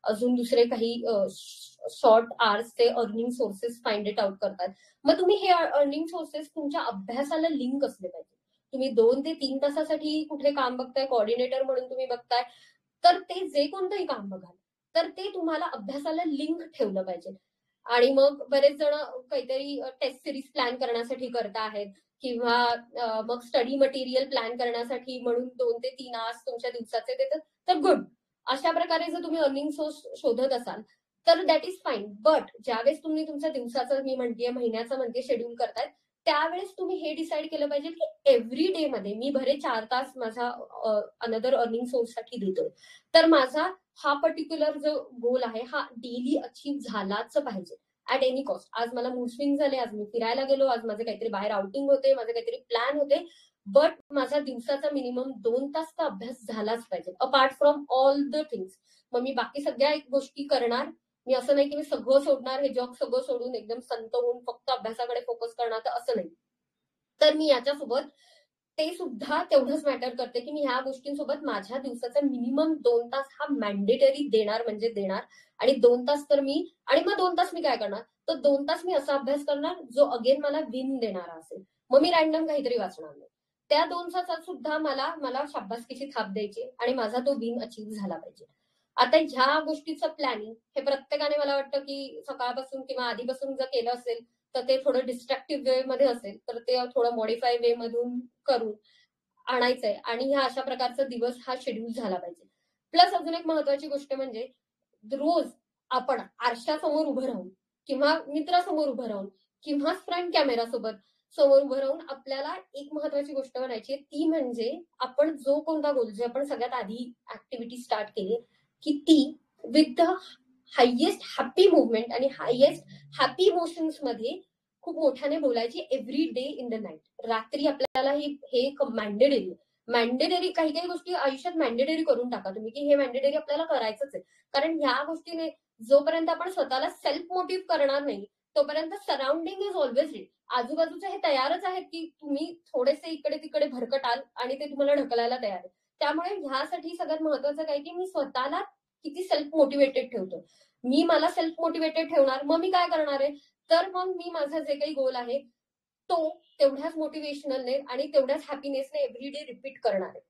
अजून दुसरे काही शॉर्ट आवर्सचे earning sources find it out करतात. मग तुम्ही हे अर्निंग सोर्सेस तुमच्या अभ्यासाला लिंक असले पाहिजे. तुम्ही 2 ते 3 तासासाठी कुठे काम बघताय, कोऑर्डिनेटर म्हणून तुम्ही बघताय, तर ते जे कोणतंही काम बघाल तर ते तुम्हाला अभ्यासाला लिंक ठेवलं पाहिजे. आणि मग बरेच जण काहीतरी टेस्ट सिरीज प्लॅन करण्यासाठी करत आहेत किंवा मग स्टडी मटेरियल प्लॅन करण्यासाठी म्हणून 2 ते 3 आवर्स तुमच्या दिवसाचे देतात, तर गुड. अशा प्रकारे जर तुम्ही अर्निंग सोर्स शोधत असाल तर दॅट इज फाईन. बट ज्यावेळेस तुम्ही तुमच्या दिवसाचं, मी म्हणते महिन्याचं म्हणते, शेड्यूल करतायत, त्यावेळेस तुम्ही हे डिसाईड केलं पाहिजे की एव्हरी डे मध्ये मी भरे 4 तास माझा अनदर अर्निंग सोर्ससाठी देतोय, तर माझा हा पर्टिक्युलर जो गोल आहे हा डेली अचीव झालाच पाहिजे ऍट एनी कॉस्ट. आज मला मूड स्विंग झाले, आज मी फिरायला गेलो, आज माझे काहीतरी बाहेर आउटिंग होते, माझे काहीतरी प्लॅन होते, बट माझा दिवसाचा मिनिमम 2 तासचा अभ्यास झालाच पाहिजे apart from all the things. मग मी बाकी सगळ्या गोष्टी करणार. मी असं नाही की मी सगळं सोडणार, हे जग सगळं सोडून एकदम संत होऊन फक्त अभ्यासाकडे फोकस करणार, तर असं नाही. तर मी याच्यासोबत ते सुद्धा तेवढंच मॅटर करते की मी ह्या गोष्टींसोबत माझ्या दिवसाचा मिनिमम 2 तास हा मॅन्डेटरी देणार म्हणजे देणार. आणि 2 तास तर मी, आणि मग 2 तास मी काय करणार, तर 2 तास मी असा अभ्यास करणार जो अगेन मला विन देणारा असेल. मग मी रॅन्डम काहीतरी वाचणार नाही. त्या 2 तासात सुद्धा मला शाबासकीची थाप द्यायची आणि माझा तो विन अचीव झाला पाहिजे. आता ह्या गोष्टीचं प्लॅनिंग हे प्रत्येकाने मला वाटतं की सकाळपासून किंवा आधीपासून जर केलं असेल तर ते थोडं डिस्ट्रक्टिव्ह वे मध्ये असेल तर ते थोडं मॉडिफाय वे मधून करून आणायचंय आणि ह्या अशा प्रकारचा दिवस हा शेड्यूल झाला पाहिजे. प्लस अजून एक महत्वाची गोष्ट म्हणजे रोज आपण आरशासमोर उभं राहून किंवा मित्रासमोर उभं राहून किंवा फ्रंट कॅमेरा सोबत समोर उभं राहून आपल्याला एक महत्वाची गोष्ट म्हणायची, ती म्हणजे आपण जो कोणता गोल, जे आपण सगळ्यात आधी ऍक्टिव्हिटी स्टार्ट केली की ती with the highest happy movement आणि हायेस्ट हॅपी इमोशन्स मध्ये खूप मोठ्याने बोलायची every day in the night. रात्री आपल्याला हे मॅन्डेटरी काही गोष्टी आयुष्यात मॅन्डेटरी करून टाका तुम्ही की हे मॅन्डेटरी आपल्याला करायचंच आहे. कारण ह्या गोष्टीने जोपर्यंत आपण स्वतःला सेल्फ मोटिव्ह करणार नाही तोपर्यंत सराउंडिंग इज ऑलवेज रीड. आजूबाजूचे हे तयारच आहेत की तुम्ही थोडेसे इकडे तिकडे भरकटाल आणि ते तुम्हाला ढकलायला तयार आहे. त्यामुळे ह्यासाठी सगळ्यात महत्वाचं काय की मी स्वतःला किती सेल्फ मोटिवेटेड ठेवतो. मी मला सेल्फ मोटिवेटेड ठेवणार, मग मी काय करणार आहे, तर मग मी माझा जे काही गोल आहे तो तेवढ्याच मोटिवेशनलने आणि तेवढ्याच हॅपीनेसने एव्हरीडे रिपीट करणार आहे.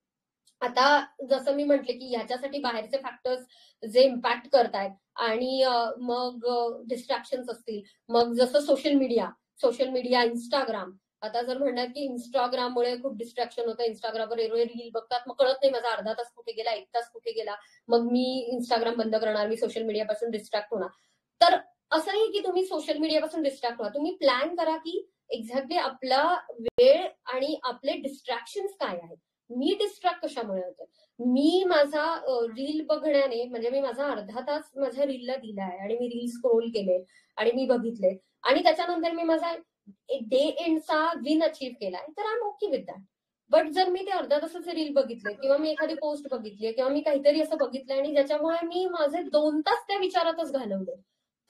आता जसं मी म्हटले की ह्याच्यासाठी बाहेरचे फॅक्टर्स जे इम्पॅक्ट करतायत आणि मग डिस्ट्रॅक्शन्स असतील, मग जसं सोशल मीडिया, इंस्टाग्राम. आता जर म्हणणार की इंस्टाग्राममुळे खूप डिस्ट्रॅक्शन होतं, इंस्टाग्रामवर रील बघतात, मग कळत नाही माझा अर्धा तास कुठे गेला, 1 तास कुठे गेला, मग मी इंस्टाग्राम बंद करणार, मी सोशल मीडियापासून डिस्ट्रॅक्ट होणार. तर असं नाही की तुम्ही सोशल मीडियापासून डिस्ट्रॅक्ट व्हा, तुम्ही प्लॅन करा की एक्झॅक्टली आपला वेळ आणि आपले डिस्ट्रॅक्शन्स काय आहेत. मी डिस्ट्रॅक्ट कशामुळे होते, मी माझा रील बघण्याने, म्हणजे मी माझा अर्धा तास माझ्या रीलला दिला आहे आणि मी रील स्क्रोल केले आणि मी बघितले आणि त्याच्यानंतर मी माझा डे एंडचा विन अचीव केलाय, तर I am okay with that. But जर मी ते अर्धा तासाचे रील बघितले किंवा मी एखादी पोस्ट बघितली किंवा मी काहीतरी असं बघितलंय आणि ज्याच्यामुळे मी माझे 2 तास त्या विचारातच घालवले,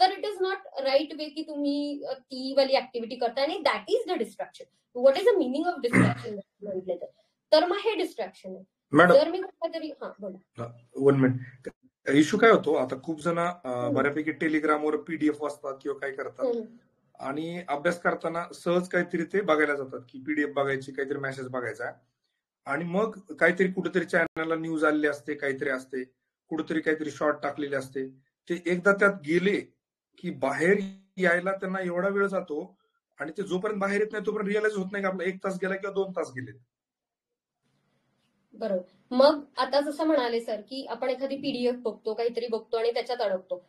तर it is not right way की तुम्ही ती वाली ऍक्टिव्हिटी करताय आणि that is the distraction. What is the meaning of distraction म्हटले तर मग हे डिस्ट्रॅक्शन आहे. जर मी काहीतरी बोला 1 मिनिट. इश्यू काय होतो, आता खूप जण बऱ्यापैकी टेलिग्रामवर पीडीएफ वाचतात किंवा काय करतात आणि अभ्यास करताना सहज काहीतरी ते बघायला जातात की पीडीएफ बघायची, काहीतरी मेसेज बघायचा आणि मग काहीतरी कुठेतरी चॅनलला न्यूज आलेली असते, काहीतरी असते, कुठेतरी काहीतरी शॉर्ट टाकलेले असते. ते एकदा त्यात गेले की बाहेर यायला त्यांना एवढा वेळ जातो आणि ते जोपर्यंत बाहेर येत नाही तोपर्यंत रिअलाइज होत नाही की आपला 1 तास गेला किंवा 2 तास गेले. बरोबर. मग आता जसं म्हणाले सर की आपण एखादी पीडीएफ बघतो, काहीतरी बघतो आणि त्याच्यात अडकतो.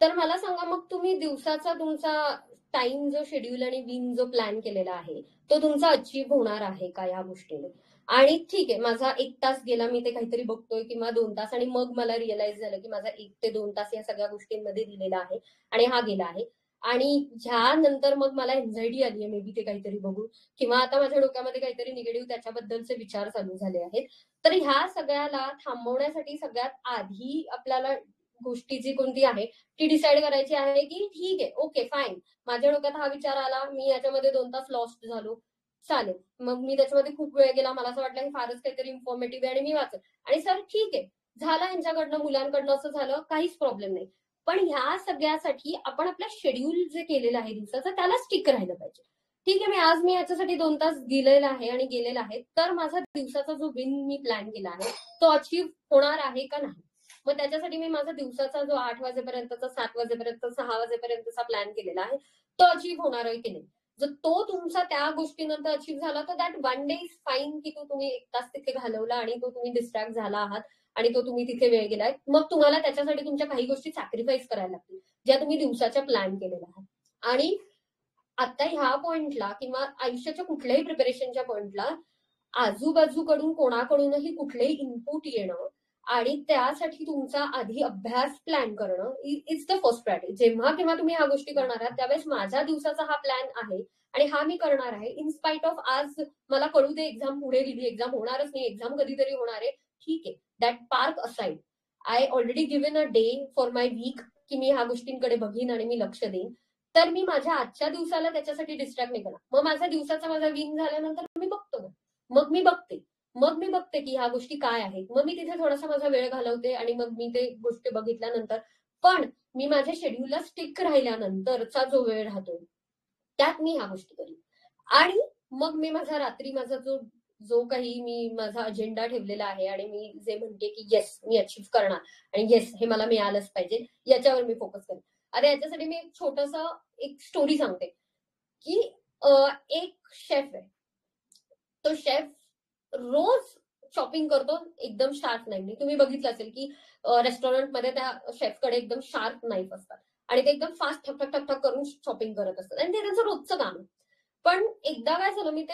तर मला सांगा, मग तुम्ही दिवसाचा तुमचा टाइम जो शेड्यूल आणि विन जो प्लॅन केलेला आहे तो तुमचा अचीव्ह होणार आहे का या गोष्टीने? आणि ठीक आहे, माझा 1 तास गेला, मी ते काहीतरी बघतोय, किंवा 2 तास, आणि मग मला रिअलाइज झालं की माझा 1 ते 2 तास या सगळ्या गोष्टींमध्ये दिलेला आहे आणि हा गेला आहे, आणि ह्यानंतर मग मला एन्झायटी आली आहे मे बी ते काहीतरी बघून, किंवा आता माझ्या डोक्यामध्ये काहीतरी निगेटिव्ह त्याच्याबद्दलचे विचार चालू झाले आहेत. तर ह्या सगळ्याला थांबवण्यासाठी सगळ्यात आधी आपल्याला गोष्टी जी कोणती आहे ती डिसाईड करायची आहे की ठीक आहे, ओके फाईन, माझ्या डोक्यात हा विचार आला, मी याच्यामध्ये 2 तास लॉस्ट झालो, चालेल, मग मी त्याच्यामध्ये खूप वेळ गेला, मला असं वाटलं हे फारच काहीतरी इन्फॉर्मेटिव्ह आहे आणि मी वाचत, आणि सर ठीक आहे, झालं यांच्याकडनं, मुलांकडनं असं झालं, काहीच प्रॉब्लेम नाही. पण ह्या सगळ्यासाठी आपण आपलं शेड्यूल जे केलेलं आहे दिवसाचं त्याला स्टिक राहिलं पाहिजे. ठीक आहे, आज मी याच्यासाठी 2 तास दिलेला आहे आणि गेलेला आहे, तर माझा दिवसाचा जो विन मी प्लॅन केला आहे तो अचीव्ह होणार आहे का नाही. मग त्याच्यासाठी मी माझा दिवसाचा जो 8 वाजेपर्यंतचा, 7 वाजेपर्यंत, 6 वाजेपर्यंतचा प्लॅन केलेला आहे तो अचीव्ह होणार आहे की नाही. जर तो तुमचा त्या गोष्टीनंतर अचीव्ह झाला तर दॅट 1 डे इज फाईन, की तो तुम्ही 1 तास तिथे घालवला आणि तो तुम्ही डिस्ट्रॅक्ट झाला आहात आणि तो तुम्ही तिथे वेळ गेलाय. मग तुम्हाला त्याच्यासाठी तुमच्या काही गोष्टी सॅक्रिफाईस करायला लागतील ज्या तुम्ही दिवसाच्या प्लॅन केलेल्या आहात. आणि आता ह्या पॉइंटला किंवा आयुष्याच्या कुठल्याही प्रिपरेशनच्या पॉइंटला आजूबाजूकडून कोणाकडूनही कुठलेही इनपुट येणं आणि त्यासाठी तुमचा आधी अभ्यास प्लॅन करणं इज द फर्स्ट प्रायोरिटी. जेव्हा केव्हा तुम्ही ह्या गोष्टी करणार आहात त्यावेळेस माझ्या दिवसाचा हा प्लॅन आहे आणि हा मी करणार आहे, इन स्पाइट ऑफ आज मला कळू दे एक्झाम पुढे गेली, एक्झाम होणारच नाही, एक्झाम कधीतरी होणार आहे, ठीक आहे, that park aside, I already given a day for my week की मी ह्या गोष्टींकडे बघीन आणि मी लक्ष देईन. तर मी माझ्या आजच्या दिवसाला त्याच्यासाठी डिस्ट्रॅक्ट नाही करणार. मग माझा दिवसाचा माझा विन झाल्यानंतर मी बघतो ना, मग मी बघते की ह्या गोष्टी काय आहेत, मग मी तिथे थोडासा माझा वेळ घालवते आणि मग मी ते गोष्टी बघितल्यानंतर पण मी माझ्या शेड्यूलला स्टिक राहिल्यानंतरचा जो वेळ राहतो त्यात मी ह्या गोष्टी करीन. आणि मग मी माझा रात्री माझा जो काही मी माझा अजेंडा ठेवलेला आहे आणि मी जे म्हणते की येस मी अचीव्ह करणार आणि येस हे मला मिळालंच पाहिजे, याच्यावर मी फोकस करेन. आता याच्यासाठी मी एक स्टोरी सांगते की एक शेफ आहे, तो शेफ रोज शॉपिंग करतो, एकदम शार्प नाईफ. तुम्ही बघितलं असेल की रेस्टॉरंटमध्ये त्या शेफकडे एकदम शार्प नाईफ असतात आणि ते एकदम फास्ट ठक ठक ठक ठक करून शॉपिंग करत असतात आणि ते त्यांचं रोजचं काम आहे. पण एकदा काय झालं, मी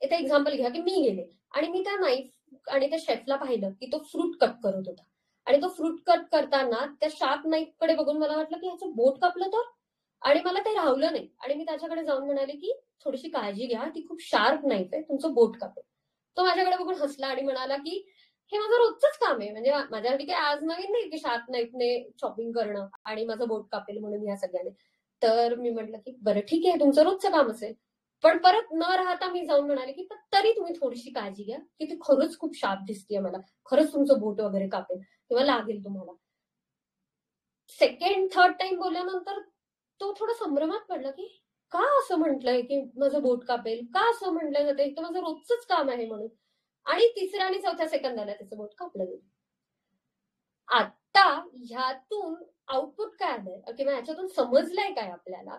ते एक्झाम्पल घ्या की मी गेले आणि मी त्या नाईफ आणि त्या शेफला पाहिलं की तो फ्रूट कट करत होता आणि तो फ्रूट कट करताना त्या शार्प नाईफ कडे बघून मला वाटलं की ह्याचं बोट कापलं तर, आणि मला ते राहवलं नाही आणि मी त्याच्याकडे जाऊन म्हणाले की थोडीशी काळजी घ्या, ती खूप शार्प नाईफ आहे, तुमचं बोट कापेल. तो माझ्याकडे बघून हसला आणि म्हणाला की हे माझं रोजचंच काम आहे, म्हणजे माझ्यासाठी काही आज नवीन नाही की शार्प नाईफने शॉपिंग करणं आणि माझं बोट कापेल म्हणून या सगळ्याने. तर मी म्हटलं की बरं ठीक आहे, तुमचं रोजचं काम असेल. पण परत न राहता मी जाऊन म्हणाले की तरी तुम्ही थोडीशी काळजी घ्या की ती खरंच खूप शार्प दिसतीये मला, खरंच तुमचं बोट वगैरे कापेल किंवा लागेल तुम्हाला. सेकंड थर्ड टाइम बोलल्यानंतर तो थोडा संभ्रमात पडला की का असं म्हटलंय की माझं बोट कापेल, का असं म्हटलं जाते, तर माझं रोजचंच काम आहे म्हणून. आणि तिसऱ्या आणि चौथ्या सेकंदाला त्याचं बोट कापलं गेलं. आता ह्यातून आउटपुट काय आलंय किंवा ह्याच्यातून समजलंय काय आपल्याला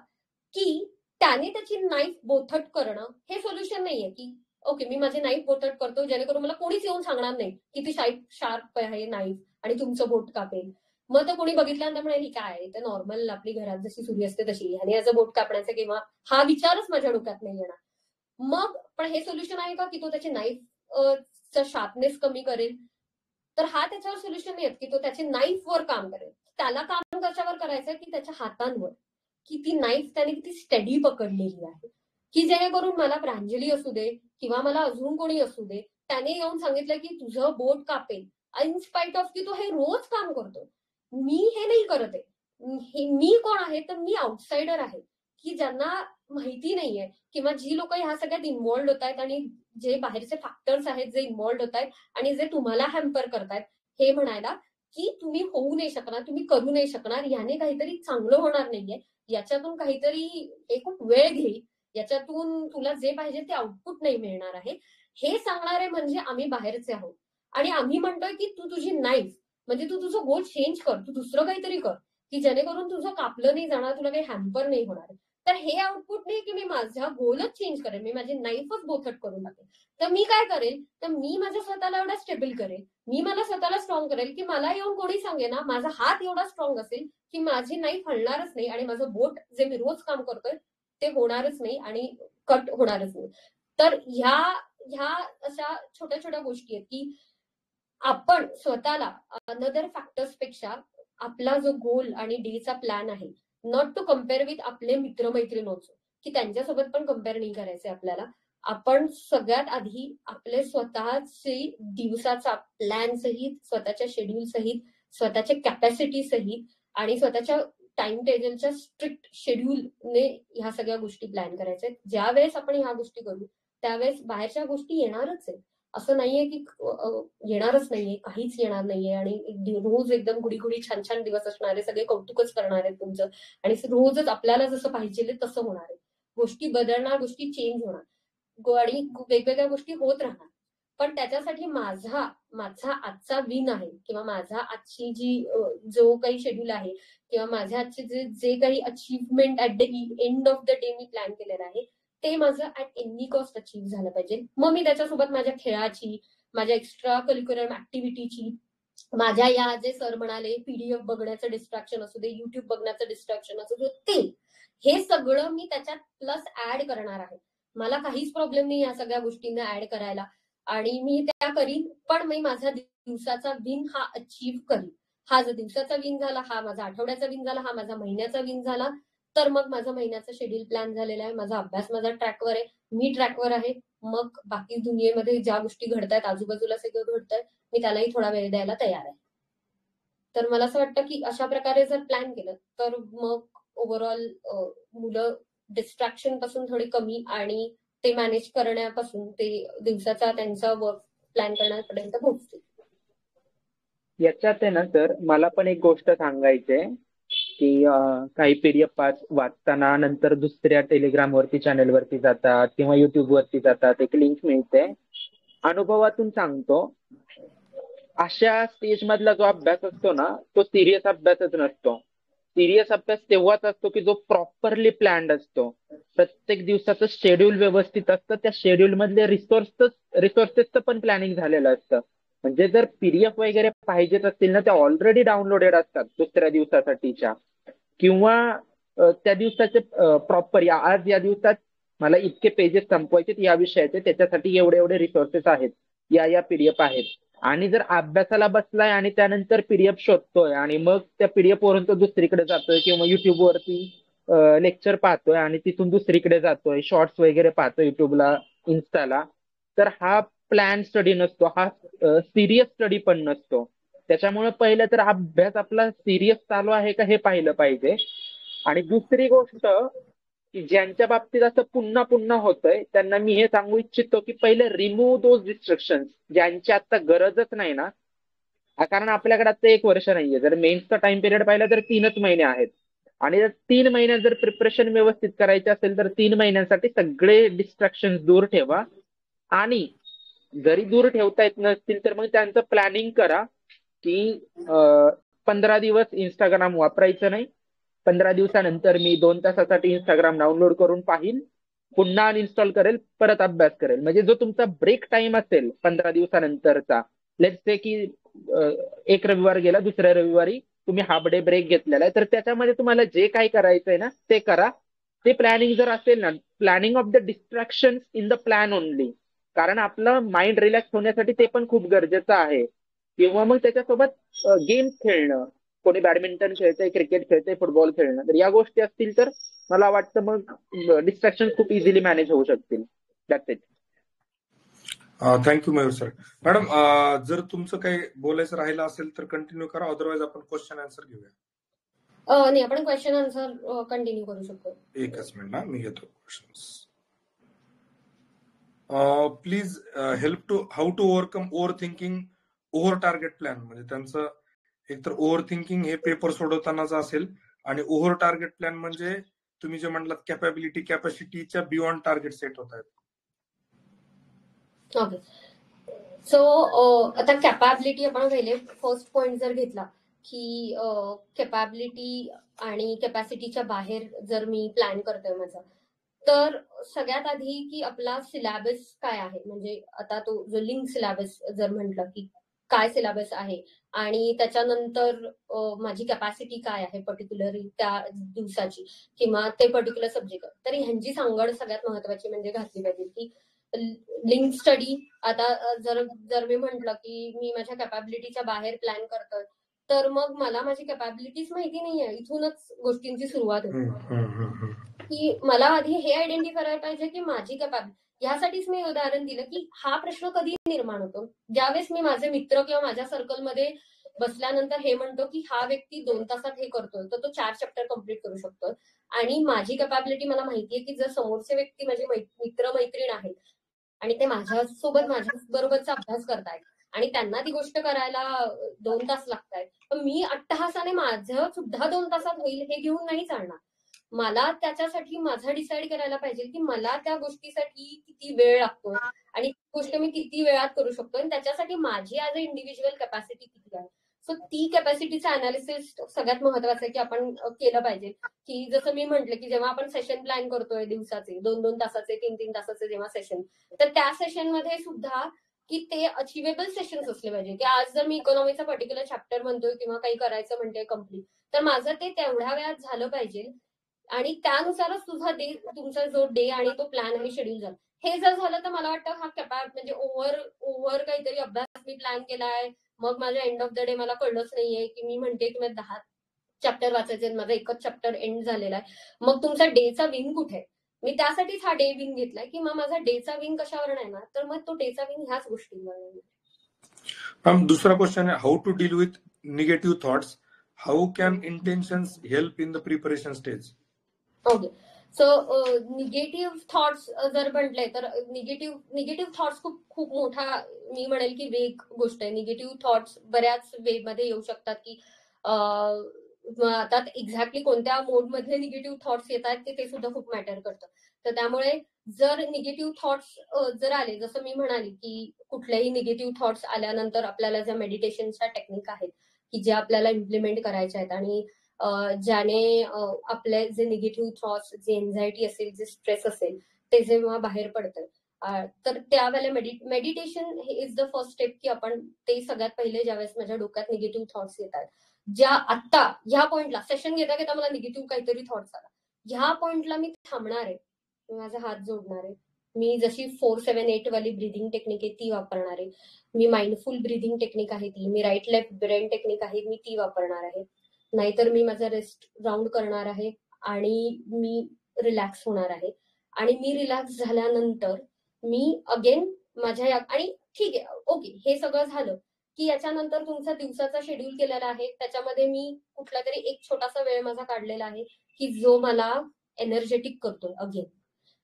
की त्याने त्याची नाईफ बोथट करणं हे सोल्युशन नाहीये की ओके मी माझी नाईफ बोथट करतो जेणेकरून मला कोणीच येऊन सांगणार नाही की ती शार्प आहे नाईफ आणि तुमचं बोट कापेल. मग तर कोणी बघितल्यानंतर म्हणाली काय आहे, तर नॉर्मल आपली घरात जशी सुरी असते तशी, आणि याचं बोट कापण्याचं किंवा हा विचारच माझ्या डोक्यात नाही येणार. मग पण हे सोल्युशन आहे का की तो त्याची नाईफ शार्पनेस कमी करेल, तर हा त्याच्यावर सोल्युशन नाही की तो त्याची नाईफवर काम करेल. त्याला काम त्याच्यावर करायचंय की त्याच्या हातांवर, की ती नाईफ त्याने किती स्टडी पकडलेली आहे, की जेणेकरून मला प्रांजली असू दे किंवा मला अजून कोणी असू दे त्याने येऊन सांगितलं की तुझं बोट कापेल, इन स्पाइट ऑफ की तो हे रोज काम करतो. मी हे नाही करत आहे. मी कोण आहे, तर मी आउटसाइडर आहे की ज्यांना माहिती नाहीये किंवा जी लोक ह्या सगळ्यात इन्व्हॉल्ड होत आहेत आणि जे बाहेरचे फॅक्टर्स आहेत जे इन्व्हॉल्ड होत आहेत आणि जे तुम्हाला हॅम्पर करतायत हे म्हणायला की तुम्ही होऊ नाही शकणार, तुम्ही करू नाही शकणार, याने काहीतरी चांगलं होणार नाहीये, याच्यातून काहीतरी हे खूप वेळ घेईल, याच्यातून तुला जे पाहिजे ते आउटपुट नाही मिळणार आहे, हे सांगणारे म्हणजे आम्ही बाहेरचे आहोत. आणि आम्ही म्हणतोय की तू तुझी नाईफ म्हणजे तू तुझं गोल चेंज कर, तू दुसरं काहीतरी कर की जेणेकरून तुझं कापलं नाही जाणार, तुला काही हॅम्पर नाही होणार. तर हे आउटपुट नाही की मी माझा गोलच चेंज करेन, मी माझी लाईफच बोथट करून टाकेन. तर मी काय करेल, तर मी माझ्या स्वतःला एवढा स्टेबल करेल, मी मला स्वतःला स्ट्रॉंग करेल की मला येऊन कोणी सांगे ना, माझा हात एवढा स्ट्रॉंग असेल की माझी लाईफ हलणारच नाही आणि माझं बोट जे मी रोज काम करतोय ते होणारच नाही आणि कट होणारच नाही. तर ह्या अशा छोट्या छोट्या गोष्टी आहेत की आपण स्वतःला अनदर फॅक्टर्स पेक्षा आपला जो गोल आणि डेचा प्लॅन आहे, नॉट टू कम्पेअर विथ आपले मित्रमैत्रीण ऑल्सो, की त्यांच्यासोबत पण कम्पेअर नाही करायचे आपल्याला. आपण सगळ्यात आधी आपले स्वतःचे दिवसाचा प्लॅन सहित, स्वतःच्या शेड्यूल सहित, स्वतःच्या कॅपॅसिटी सहित आणि स्वतःच्या टाइम टेबलच्या स्ट्रिक्ट शेड्यूलने ह्या सगळ्या गोष्टी प्लॅन करायच्या. ज्या वेळेस आपण ह्या गोष्टी करू त्यावेळेस बाहेरच्या गोष्टी येणारच आहे. असं नाहीये की येणारच नाहीये, काहीच येणार नाहीये आणि रोज एकदम गुडी गुडी छान छान दिवस असणार आहे, सगळे कौतुकच करणार आहेत तुमचं आणि रोजच आपल्याला जसं पाहिजे तसं होणार आहे. गोष्टी बदलणार, गोष्टी चेंज होणार आणि वेगवेगळ्या गोष्टी होत राहणार. पण त्याच्यासाठी माझा आजचा विन आहे किंवा माझा आजची जी जो काही शेड्यूल आहे किंवा माझ्या आजचे जे काही achievement at the end of the day me plan केलेलं आहे ते माझं ऍट एनी कॉस्ट अचीव्ह झालं पाहिजे. मग मी त्याच्यासोबत माझ्या खेळाची, माझ्या एक्स्ट्रा करिक्युलर ऍक्टिव्हिटीची, माझ्या या जे सर म्हणाले पीडीएफ बघण्याचं डिस्ट्रॅक्शन असू दे, युट्यूब बघण्याचं डिस्ट्रॅक्शन असू दे, ते हे सगळं मी त्याच्यात प्लस ऍड करणार आहे. मला काहीच प्रॉब्लेम नाही या सगळ्या गोष्टींना ऍड करायला आणि मी त्या करीन, पण मी माझा दिवसाचा विन हा अचीव्ह करीन. हा जर दिवसाचा विन झाला, हा माझा आठवड्याचा विन झाला, हा माझा महिन्याचा विन झाला, तर मग माझा महिन्याचा शेड्यूल प्लॅन झालेला आहे, माझा अभ्यास माझा ट्रॅकवर आहे, मी ट्रॅकवर आहे. मग बाकी दुनियेमध्ये ज्या गोष्टी घडतायत, आजूबाजूला सगळं घडतंय, मी त्यालाही थोडा वेळ द्यायला तयार आहे. तर मला असं वाटतं की अशा प्रकारे जर प्लॅन केलं तर मग ओव्हरऑल मुलं डिस्ट्रॅक्शन पासून थोडी कमी आणि ते मॅनेज करण्यापासून ते दिवसाचा त्यांचा वर्क प्लॅन करण्यापर्यंत पोहोचतील. याच्यात आहे ना सर, मला पण एक गोष्ट सांगायची आहे की काही पीडीएफ वाचताना नंतर दुसऱ्या टेलिग्रामवरती चॅनलवरती जातात किंवा युट्यूबवरती जातात, एक लिंक मिळते. अनुभवातून सांगतो, अशा स्टेज मधला जो अभ्यास असतो ना तो सिरियस अभ्यासच नसतो. सिरियस अभ्यास तेव्हाच असतो की जो प्रॉपरली प्लॅन्ड असतो. प्रत्येक दिवसाचं शेड्यूल व्यवस्थित असतं, त्या शेड्यूल मधले रिसोर्सेसचं पण प्लॅनिंग झालेलं असतं. म्हणजे जर पीडीएफ वगैरे पाहिजेच असतील ना, त्या ऑलरेडी डाउनलोडेड असतात दुसऱ्या दिवसासाठीच्या, किंवा त्या दिवसाचे प्रॉपर आज या दिवसात मला इतके पेजेस संपवायचे या विषयाचे, त्याच्यासाठी एवढे एवढे रिसोर्सेस आहेत, या पीडीएफ आहेत. आणि जर अभ्यासाला बसलाय आणि त्यानंतर पीडीएफ शोधतोय आणि मग त्या पीडीएफ वरून तो दुसरीकडे जातोय किंवा युट्यूब वरती लेक्चर पाहतोय आणि तिथून दुसरीकडे जातोय, शॉर्ट्स वगैरे पाहतोय युट्यूबला, इन्स्टाला, तर हा प्लॅन स्टडी नसतो, हा सिरियस स्टडी पण नसतो. त्याच्यामुळे पहिलं तर अभ्यास आपला सिरियस चालू आहे का हे पाहिलं पाहिजे. आणि दुसरी गोष्ट की ज्यांच्या बाबतीत असं पुन्हा पुन्हा होतंय त्यांना मी हे सांगू इच्छितो की पहिले रिमूव्ह दोज डिस्ट्रक्शन ज्यांची आता गरजच नाही ना. कारण आपल्याकडे आता 1 वर्ष नाहीये, जर मेन्सचा टाइम पिरियड पाहिला तर 3च महिने आहेत आणि जर 3 महिन्यात जर प्रिपरेशन व्यवस्थित करायचे असेल तर 3 महिन्यांसाठी सगळे डिस्ट्रॅक्शन दूर ठेवा. आणि जरी दूर ठेवता येत नसतील तर मग त्यांचं प्लॅनिंग करा की 15 दिवस इंस्टाग्राम वापरायचं नाही, 15 दिवसानंतर मी 2 तासासाठी इंस्टाग्राम डाउनलोड करून पाहिल, पुन्हा अनइन्स्टॉल करेल, परत अभ्यास करेल. म्हणजे जो तुमचा ब्रेक टाइम असेल 15 दिवसानंतरचा, लेट्स से की एक रविवार गेला, दुसऱ्या रविवारी तुम्ही हाफ डे ब्रेक घेतलेला आहे, तर त्याच्यामध्ये तुम्हाला जे काही करायचंय ना ते करा. ते प्लॅनिंग जर असेल ना, planning of the distraction in the plan only, कारण आपलं माइंड रिलॅक्स होण्यासाठी ते पण खूप गरजेचं आहे. किंवा मग त्याच्यासोबत गेम्स खेळणं, कोणी बॅडमिंटन खेळतंय, क्रिकेट खेळतंय, फुटबॉल खेळणं, तर या गोष्टी असतील तर मला वाटतं मग डिस्ट्रॅक्शन खूप इझिली मॅनेज होऊ शकतील. That's it. Thank you Mayur sir. Madam, जर तुमचं काही बोलायचं राहिलं असेल तर कंटिन्यू करा, अदरवाईज आपण क्वेश्चन आन्सर घेऊया. नाही, आपण क्वेश्चन आन्सर कंटिन्यू करू शकतो. एकच मिनिट ना, मी घेतो questions. Please help to how to overcome over thinking over target plan. म्हणजे त्यांचं एकतर ओव्हर थिंकिंग हे पेपर सोडवतानाच असेल आणि ओव्हर टार्गेट प्लॅन म्हणजे तुम्ही जे म्हटलात कॅपॅबिलिटी कॅपॅसिटीच्या बियॉन्ड टार्गेट सेट होत आहेत. ओके, सो आता कॅपॅबिलिटी आपण पहिले फर्स्ट पॉइंट जर घेतला की कॅपॅबिलिटी आणि कॅपॅसिटीच्या बाहेर जर मी प्लॅन करतोय माझा, तर सगळ्यात आधी की आपला सिलेबस काय आहे, म्हणजे आता तो जो लिंक सिलेबस जर म्हटलं की काय सिलेबस आहे आणि त्याच्यानंतर माझी कॅपॅसिटी काय आहे पर्टिक्युलरली त्या दिवसाची किंवा ते पर्टिक्युलर सब्जेक्ट, तर ह्यांची सांगड सगळ्यात महत्वाची म्हणजे घातली पाहिजे की लिंक स्टडी. आता जर मी म्हंटल की मी माझ्या कॅपॅबिलिटीच्या बाहेर प्लॅन करतोय, तर मग मला माझी कॅपॅबिलिटीज माहिती नाहीये. इथूनच गोष्टींची सुरुवात होते की मला आधी हे आयडेंटिफाय करायला पाहिजे की माझी कॅपॅबिलिटी. ह्यासाठीच मी उदाहरण दिलं की हा प्रश्न कधी निर्माण होतो, ज्यावेळेस मी माझे मित्र किंवा माझ्या सर्कलमध्ये बसल्यानंतर हे म्हणतो की हा व्यक्ती 2 तासात हे करतोय, तर तो 4 चॅप्टर कम्प्लीट करू शकतोय. आणि माझी कॅपॅबिलिटी मला माहितीये की जर समोरचे व्यक्ती माझे मित्र मैत्रीण आहेत आणि ते माझ्यासोबत माझ्या बरोबरचा अभ्यास करतायत आणि त्यांना ती गोष्ट करायला 2 तास लागतायत, तर मी अट्टहासाने माझं सुद्धा 2 तासात होईल हे घेऊन नाही चालणार. मला त्याच्यासाठी माझं डिसाईड करायला पाहिजे की मला त्या गोष्टीसाठी किती वेळ लागतो आणि ती गोष्ट मी किती वेळात करू शकतो आणि त्याच्यासाठी माझी ॲज अ इंडिव्हिज्युअल कॅपॅसिटी किती आहे. सो ती कॅपॅसिटीचं अनालिसिस सगळ्यात महत्वाचं आहे की आपण केलं पाहिजे. की जसं मी म्हटलं की जेव्हा आपण सेशन प्लॅन करतोय दिवसाचे 2-2 तासाचे 3-3 तासाचे जेव्हा सेशन, तर त्या सेशनमध्ये सुद्धा की ते अचिवेबल सेशन्स असले पाहिजे. की आज जर मी इकॉनॉमीचा पर्टिक्युलर चॅप्टर म्हणतोय किंवा काही करायचं म्हणते कम्प्लीट, तर माझं ते तेवढ्या वेळात झालं पाहिजे आणि त्यानुसारच तुमचा जो डे आणि तो प्लॅन आणि शेड्यूल झाला. हे जर झालं तर मला वाटतं हा म्हणजे ओव्हर काहीतरी अभ्यास मी प्लॅन केलाय, मग माझ्या एंड ऑफ द डे मला कळलंच नाहीये की मी म्हणते की मला 10 चॅप्टर वाचायचे, माझा एकच चॅप्टर एंड झालेला आहे. मग तुमचा डेचा विंग कुठे आहे? मी त्यासाठीच हा डे विंग घेतलाय की मग माझा डेचा विंग कशावर नाही ना, तर मग तो डेचा विंग ह्याच गोष्टींवर. दुसरा क्वेश्चन आहे, how to deal with negative thoughts, how can intentions help in the preparation stage? Okay, so negative thoughts जर म्हटले तर निगेटिव्ह थॉट्स खूप मोठा मी म्हणेल की वेग गोष्ट आहे. निगेटिव्ह थॉट्स बऱ्याच वे मध्ये येऊ शकतात की आता एक्झॅक्टली कोणत्या मोडमधले निगेटिव्ह थॉट्स येत आहेत ते सुद्धा खूप मॅटर करतं. तर त्यामुळे जर निगेटिव्ह थॉट्स जर आले, जसं मी म्हणाली की कुठल्याही निगेटिव्ह थॉट्स आल्यानंतर आपल्याला ज्या मेडिटेशनच्या टेक्निक आहेत की ज्या आपल्याला इम्प्लिमेंट करायच्या आहेत आणि ज्याने आपले जे निगेटिव्ह थॉट्स, जे एन्झायटी असेल, जे स्ट्रेस असेल, ते जेव्हा बाहेर पडतं, तर त्यावेळेला मेडिटेशन हे इज द फर्स्ट स्टेप की आपण ते सगळ्यात पहिले ज्यावेळेस माझ्या डोक्यात निगेटिव्ह थॉट्स येतात, ज्या आत्ता ह्या पॉइंटला सेशन घेता घेता मला निगेटिव्ह काहीतरी थॉट्स आला, ह्या पॉइंटला मी थांबणार आहे, मी माझा हात जोडणार आहे, मी जशी 4-7-8 वाली ब्रिदिंग टेक्निक आहे ती वापरणार आहे, मी माइंडफुल ब्रिदिंग टेक्निक आहे ती, मी राईट लेफ्ट ब्रेन टेक्निक आहे मी ती वापरणार आहे, नाहीतर मी माझा रेस्ट राऊंड करणार आहे आणि मी रिलॅक्स होणार आहे. आणि मी रिलॅक्स झाल्यानंतर मी अगेन माझ्या आणि ठीक आहे, ओके, हे सगळं झालं की याच्यानंतर तुमचा दिवसाचा शेड्यूल केलेला आहे, त्याच्यामध्ये मी कुठला तरी एक छोटासा वेळ माझा काढलेला आहे की जो मला एनर्जेटिक करतोय. अगेन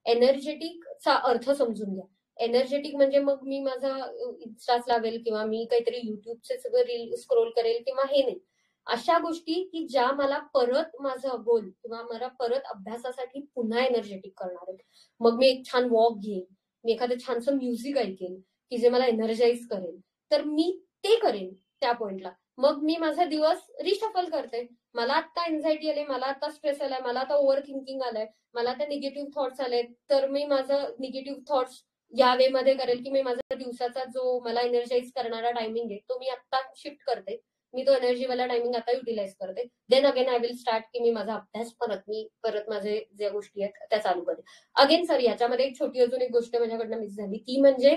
एनर्जेटिकचा अर्थ समजून घ्या. एनर्जेटिक म्हणजे मग मी माझा इन्स्टाच लावेल किंवा मी काहीतरी युट्यूबचे सगळं रील स्क्रोल करेल किंवा हे नाही. अशा गोष्टी की ज्या मला परत माझं गोल किंवा मला परत अभ्यासासाठी पुन्हा एनर्जेटिक करणार आहेत. मग मी एक छान वॉक घेईन, मी एखादं छानसं म्युझिक ऐकेन की जे मला एनर्जाईज करेल, तर मी ते करेन त्या पॉइंटला. मग मी माझा दिवस रिशफल करते. मला आता एन्झायटी आले, मला आता स्ट्रेस आलाय, मला आता ओव्हर थिंकिंग आलंय, मला आता निगेटिव्ह थॉट्स आले, तर मी माझं निगेटिव्ह थॉट्स या वे मध्ये करेल की मी माझा दिवसाचा जो मला एनर्जाईज करणारा टायमिंग आहे तो मी आता शिफ्ट करते, मी तो एनर्जीवाला टायमिंग आता युटिलाइज करते. Then again I will start की मी माझा अभ्यास परत माझे ज्या गोष्टी आहेत त्या चालू करते. अगेन सर याच्यामध्ये एक छोटी अजून एक गोष्ट माझ्याकडनं मिस झाली, ती म्हणजे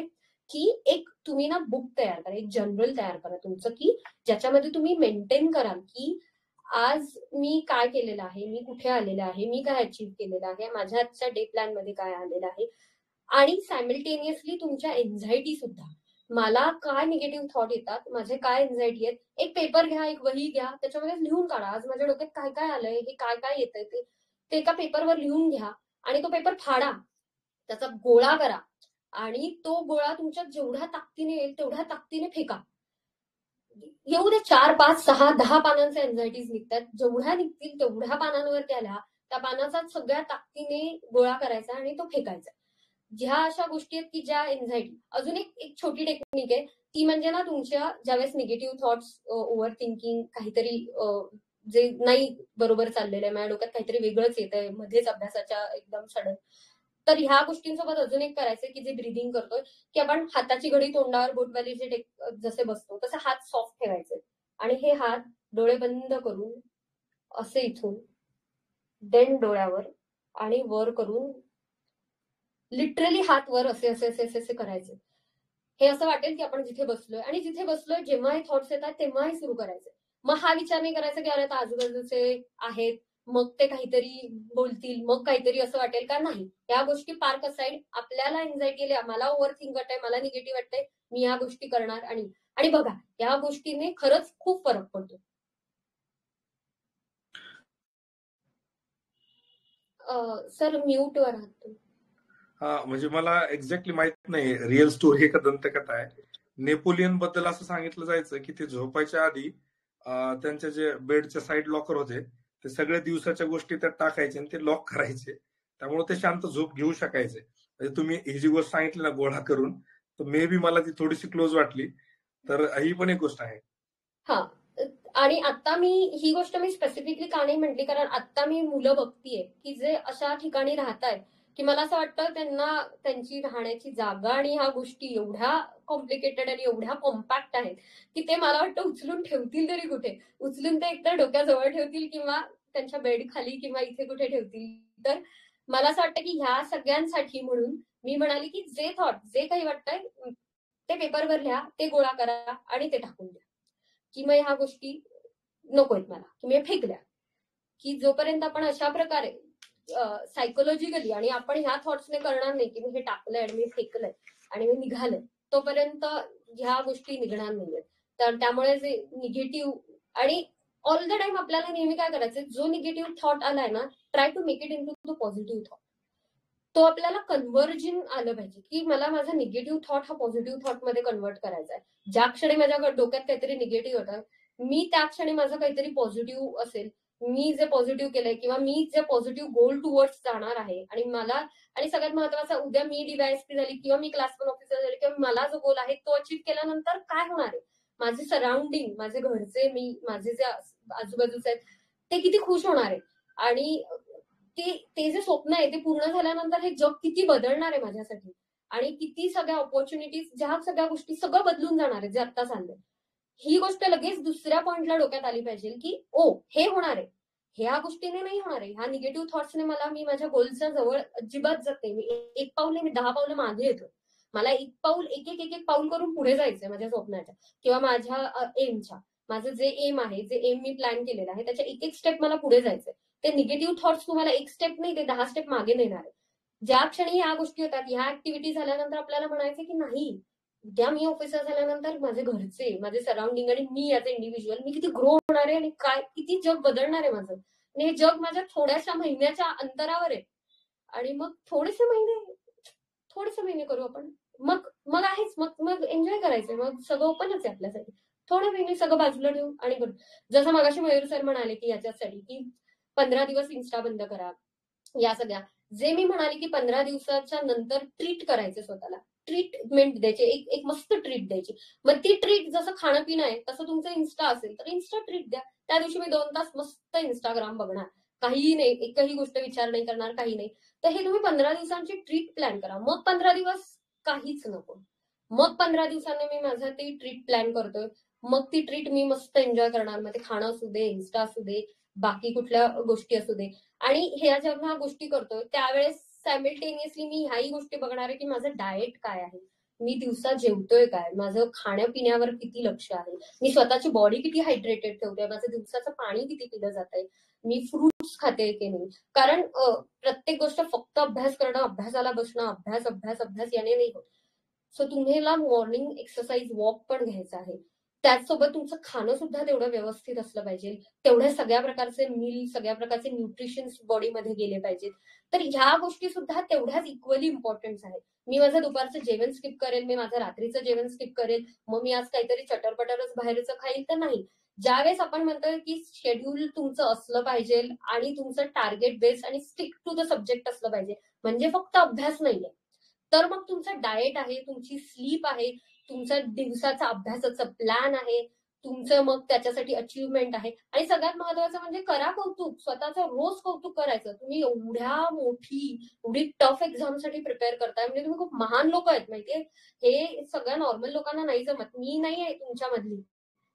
की एक तुम्ही ना बुक तयार करा, एक जर्नल तयार करा तुमचं की ज्याच्यामध्ये तुम्ही मेंटेन कराल की आज मी काय केलेलं आहे, मी कुठे आलेलं आहे, मी काय अचीव्ह केलेलं आहे, माझ्या आजच्या डे प्लॅन मध्ये काय आलेलं आहे आणि सायमल्टेनियसली तुमच्या एन्झायटी सुद्धा, मला काय निगेटिव्ह थॉट येतात, माझे काय एन्झायटी आहेत, एक पेपर घ्या, एक वही घ्या, त्याच्यामध्ये लिहून काढा आज माझ्या डोक्यात काय काय आलंय, हे काय काय येतंय ते एका पेपरवर लिहून घ्या आणि तो पेपर फाडा, त्याचा गोळा करा आणि तो गोळा तुमच्या जेवढ्या ताकदीने येईल तेवढ्या ताकदीने फेका. येऊ दे 4, 5, 6, 10 पानांचे एन्झायटीज निघतात, जेवढ्या निघतील तेवढ्या पानांवर त्या पानाचा सगळ्या ताकदीने गोळा करायचा आणि तो फेकायचा. ज्या अशा गोष्टी आहेत की ज्या एन्झायटी. अजून एक छोटी टेक्निक आहे ती म्हणजे ना तुमच्या ज्यावेळेस निगेटिव्ह थॉट्स, ओव्हर थिंकिंग, काहीतरी जे नाही बरोबर चाललेलं आहे, माझ्या डोक्यात काहीतरी वेगळंच येत आहे मध्येच अभ्यासाच्या एकदम सडन, तर ह्या गोष्टींसोबत अजून एक करायचंय की जे ब्रिदिंग करतोय, की आपण हाताची घडी तोंडावर बोटवाली जे जसे बसतो तसे हात सॉफ्ट ठेवायचे आणि हे हात डोळे बंद करून असे इथून देन डोळ्यावर आणि वर करून लिटरली हात वर असे असे असे असे असे करायचे. हे असं वाटेल की आपण जिथे बसलोय आणि जिथे बसलोय जेव्हा हे थॉट्स येतात तेव्हाही सुरू करायचे. मग हा विचार नाही करायचा की अरे आता आजूबाजूचे आहेत, मग ते काहीतरी बोलतील, मग काहीतरी असं वाटेल का, नाही. या गोष्टी पार्क असाईड. आपल्याला एन्झायटी, मला ओव्हर थिंक वाटतंय, मला निगेटिव्ह वाटतंय, मी या गोष्टी करणार. आणि बघा या गोष्टीने खरंच खूप फरक पडतो. सर म्यूट वर आहात तुम्ही. हा, म्हणजे मला एक्झॅक्टली माहित नाही रिअल स्टोरी का दंतकथा आहे. नेपोलियन बद्दल असं सांगितलं जायचं की ते झोपायच्या आधी त्यांच्या जे बेडच्या साईड लॉकर होते ते सगळ्या दिवसाच्या गोष्टी त्यात टाकायचे आणि ते लॉक करायचे, त्यामुळे ते शांत झोप घेऊ शकायचे. म्हणजे तुम्ही ही जी गोष्ट सांगितली ना गोळा करून, तर मे बी मला ती थोडीशी क्लोज वाटली, तर ही पण एक गोष्ट आहे. हा, आणि आता ही गोष्ट मी स्पेसिफिकली का नाही म्हटली, कारण आता मी मुलं बघतीये की जे अशा ठिकाणी राहतायत की मला असं वाटतं त्यांना त्यांची राहण्याची जागा आणि ह्या गोष्टी एवढ्या कॉम्प्लिकेटेड आणि एवढ्या कॉम्पॅक्ट आहेत की ते मला वाटतं उचलून ठेवतील तरी कुठे. उचलून ते एकतर डोक्याजवळ ठेवतील किंवा त्यांच्या बेड खाली किंवा इथे कुठे ठेवतील. तर मला असं वाटतं की ह्या सगळ्यांसाठी म्हणून मी म्हणाली की जे थॉट, जे काही वाटतंय ते पेपरवर लिहा, ते गोळा करा आणि ते टाकून द्या. की मग ह्या गोष्टी नकोत मला, की मी फेकल्या. की जोपर्यंत आपण अशा प्रकारे सायकोलॉजिकली आणि आपण ह्या थॉट्सने करणार नाही की मी हे टाकलंय आणि मी फेकलंय आणि मी निघालंय, तोपर्यंत ह्या गोष्टी निघणार नाहीयेत. तर त्यामुळे जे निगेटिव्ह, आणि ऑल द टाइम आपल्याला नेहमी काय करायचं, जो निगेटिव्ह थॉट आलाय ना, try to make it into positive thought. तो आपल्याला कन्व्हर्जन आलं पाहिजे की मला माझा निगेटिव्ह थॉट हा पॉझिटिव्ह थॉट मध्ये कन्वर्ट करायचा आहे. ज्या क्षणी माझ्या डोक्यात काहीतरी निगेटिव्ह होतं, मी त्या क्षणी माझं काहीतरी पॉझिटिव्ह असेल, मी जे पॉझिटिव्ह केलंय किंवा मी जे पॉझिटिव्ह गोल टुवर्ड्स जाणार आहे, आणि सगळ्यात महत्वाचं, उद्या मी DYSP झाली किंवा मी क्लास 1 ऑफिसर झाली किंवा मला जो गोल आहे तो अचीव्ह केल्यानंतर काय होणार आहे, माझे सराउंडिंग, माझे घरचे, माझे जे आजूबाजूचे आहेत ते किती खुश होणार आहे, आणि ते जे स्वप्न आहे ते पूर्ण झाल्यानंतर हे जग किती बदलणार आहे माझ्यासाठी, आणि किती सगळ्या ऑपॉर्च्युनिटीज, ज्या सगळ्या गोष्टी सगळं बदलून जाणार आहे जे आता चाललंय. ही गोष्ट लगेच दुसऱ्या पॉइंटला डोक्यात आली पाहिजे की हे होणार आहे, ह्या गोष्टीने नाही होणार आहे, ह्या निगेटिव्ह थॉट्सने मी माझ्या गोलच्या जवळ अजिबात जात नाही. मी एक पाऊल नाही, मी 10 पावलं मागे येतो. मला एक एक पाऊल करून पुढे जायचंय माझ्या स्वप्नाच्या किंवा माझ्या एमच्या. माझं जे एम आहे, जे एम मी प्लॅन केलेलं आहे, त्याच्या एक स्टेप मला पुढे जायचंय. ते निगेटिव्ह थॉट्स तुम्हाला एक स्टेप नाही, ते 10 स्टेप मागे नेणार आहे. ज्या क्षणी ह्या गोष्टी होतात, ह्या ऍक्टिव्हिटी झाल्यानंतर आपल्याला म्हणायचं की नाही, उद्या मी ऑफिसर झाल्यानंतर माझे घरचे, माझे सराउंडिंग आणि मी ऍज अ इंडिव्हिज्युअल, मी किती ग्रो होणार आहे आणि काय किती जग बदलणार आहे माझं, आणि हे जग माझ्या थोड्याशा महिन्याच्या अंतरावर आहे. आणि मग थोडेसे महिने करू आपण, मग आहेच, मग एन्जॉय करायचंय, मग सगळं ओपनच आहे आपल्यासाठी. थोडे महिने सगळं बाजूला ठेवून आणि करू. जसं मगाशी मयूर सर म्हणाले की याच्यासाठी की 15 दिवस इन्स्टा बंद करा, या सगळ्या जे मी म्हणाले की 15 दिवसाच्या नंतर ट्रीट करायचे स्वतःला, ट्रीटमेंट द्यायचे, एक मस्त ट्रीट द्यायची. मग ती ट्रीट जसं खाणं पिणं आहे तसं तुमचं इन्स्टा असेल तर इन्स्टा ट्रीट द्या. त्या दिवशी मी 2 तास मस्त इंस्टाग्राम बघणार, काहीही नाही, एकही गोष्ट विचार नाही करणार, काही नाही. तर हे तुम्ही 15 दिवसांची ट्रीट प्लॅन करा. मग 15 दिवस काहीच नको, मग 15 दिवसांनी मी माझं ती ट्रीट प्लॅन करतोय, मग ती ट्रीट मी मस्त एन्जॉय करणार. मग ते खाणं असू दे, इन्स्टा असू दे, बाकी कुठल्या गोष्टी असू दे. आणि ह्या जेव्हा ह्या गोष्टी करतोय त्यावेळेस सायमल्टेनियसली मी ह्याही गोष्टी बघणार आहे की माझं डाएट काय आहे, मी दिवसा जेवतोय काय, माझं खाण्यापिण्यावर किती लक्ष आहे, मी स्वतःची बॉडी किती हायड्रेटेड ठेवतोय, माझं दिवसाचं पाणी किती पिलं जात आहे, मी फ्रुट्स खाते की नाही. कारण प्रत्येक गोष्ट फक्त अभ्यास करणं, अभ्यासाला बसणं, अभ्यास अभ्यास अभ्यास याने नाही होत. सो तुम्हाला मॉर्निंग एक्सरसाइज, वॉक पण घ्यायचा आहे. त्याचसोबत तुमचं खाणं सुद्धा तेवढं व्यवस्थित असलं पाहिजे, तेवढ्या सगळ्या प्रकारचे मील, सगळ्या प्रकारचे न्यूट्रिशन्स बॉडीमध्ये गेले पाहिजेत. तर ह्या गोष्टी सुद्धा तेवढ्याच इक्वली इम्पॉर्टंट आहेत. मी माझं दुपारचं जेवण स्किप करेल, मी माझं रात्रीचं जेवण स्किप करेल, मग मी आज काहीतरी चटरपटरच बाहेरचं खाईल, तर नाही. ज्यावेळेस आपण म्हणतोय की शेड्यूल तुमचं असलं पाहिजे आणि तुमचं टार्गेट बेस्ड आणि स्टिक टू द सब्जेक्ट असलं पाहिजे, म्हणजे फक्त अभ्यास नाहीये, तर मग तुमचं डाएट आहे, तुमची स्लीप आहे, तुमचा दिवसाचा अभ्यासाचा प्लॅन आहे, तुमचं मग त्याच्यासाठी अचीवमेंट आहे. आणि सगळ्यात महत्वाचं म्हणजे करा कौतुक, स्वतःचं रोज कौतुक करायचं. तुम्ही एवढी टफ एक्झामसाठी प्रिपेअर करताय, म्हणजे तुम्ही खूप महान लोक आहेत माहितीये. हे सगळ्या नॉर्मल लोकांना नाही जमत. मी नाही आहे तुमच्यामधली,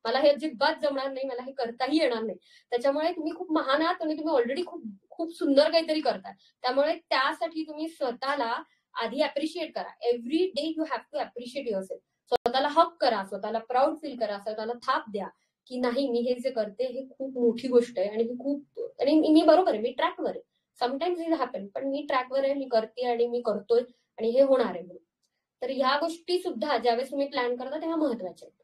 मला हे अजिबात जमणार नाही, मला हे करताही येणार नाही. त्याच्यामुळे तुम्ही खूप महान आहात आणि तुम्ही ऑलरेडी खूप खूप सुंदर काहीतरी करताय. त्यामुळे त्यासाठी तुम्ही स्वतःला आधी अप्रिशिएट करा. Every day you have to appreciate yourself. स्वतःला हक करा, स्वतःला प्राऊड फील करा, स्वतःला थाप द्या की नाही, मी हे जे करते हे खूप मोठी गोष्ट आहे आणि ही खूप, आणि मी बरोबर आहे, मी ट्रॅकवर आहे. समटाइम्स इट हॅपन, पण मी ट्रॅकवर आहे, मी करते आणि मी करतोय आणि हे होणार आहे. तर ह्या गोष्टी सुद्धा ज्यावेळेस तुम्ही प्लॅन करता तेव्हा महत्वाच्या आहेत.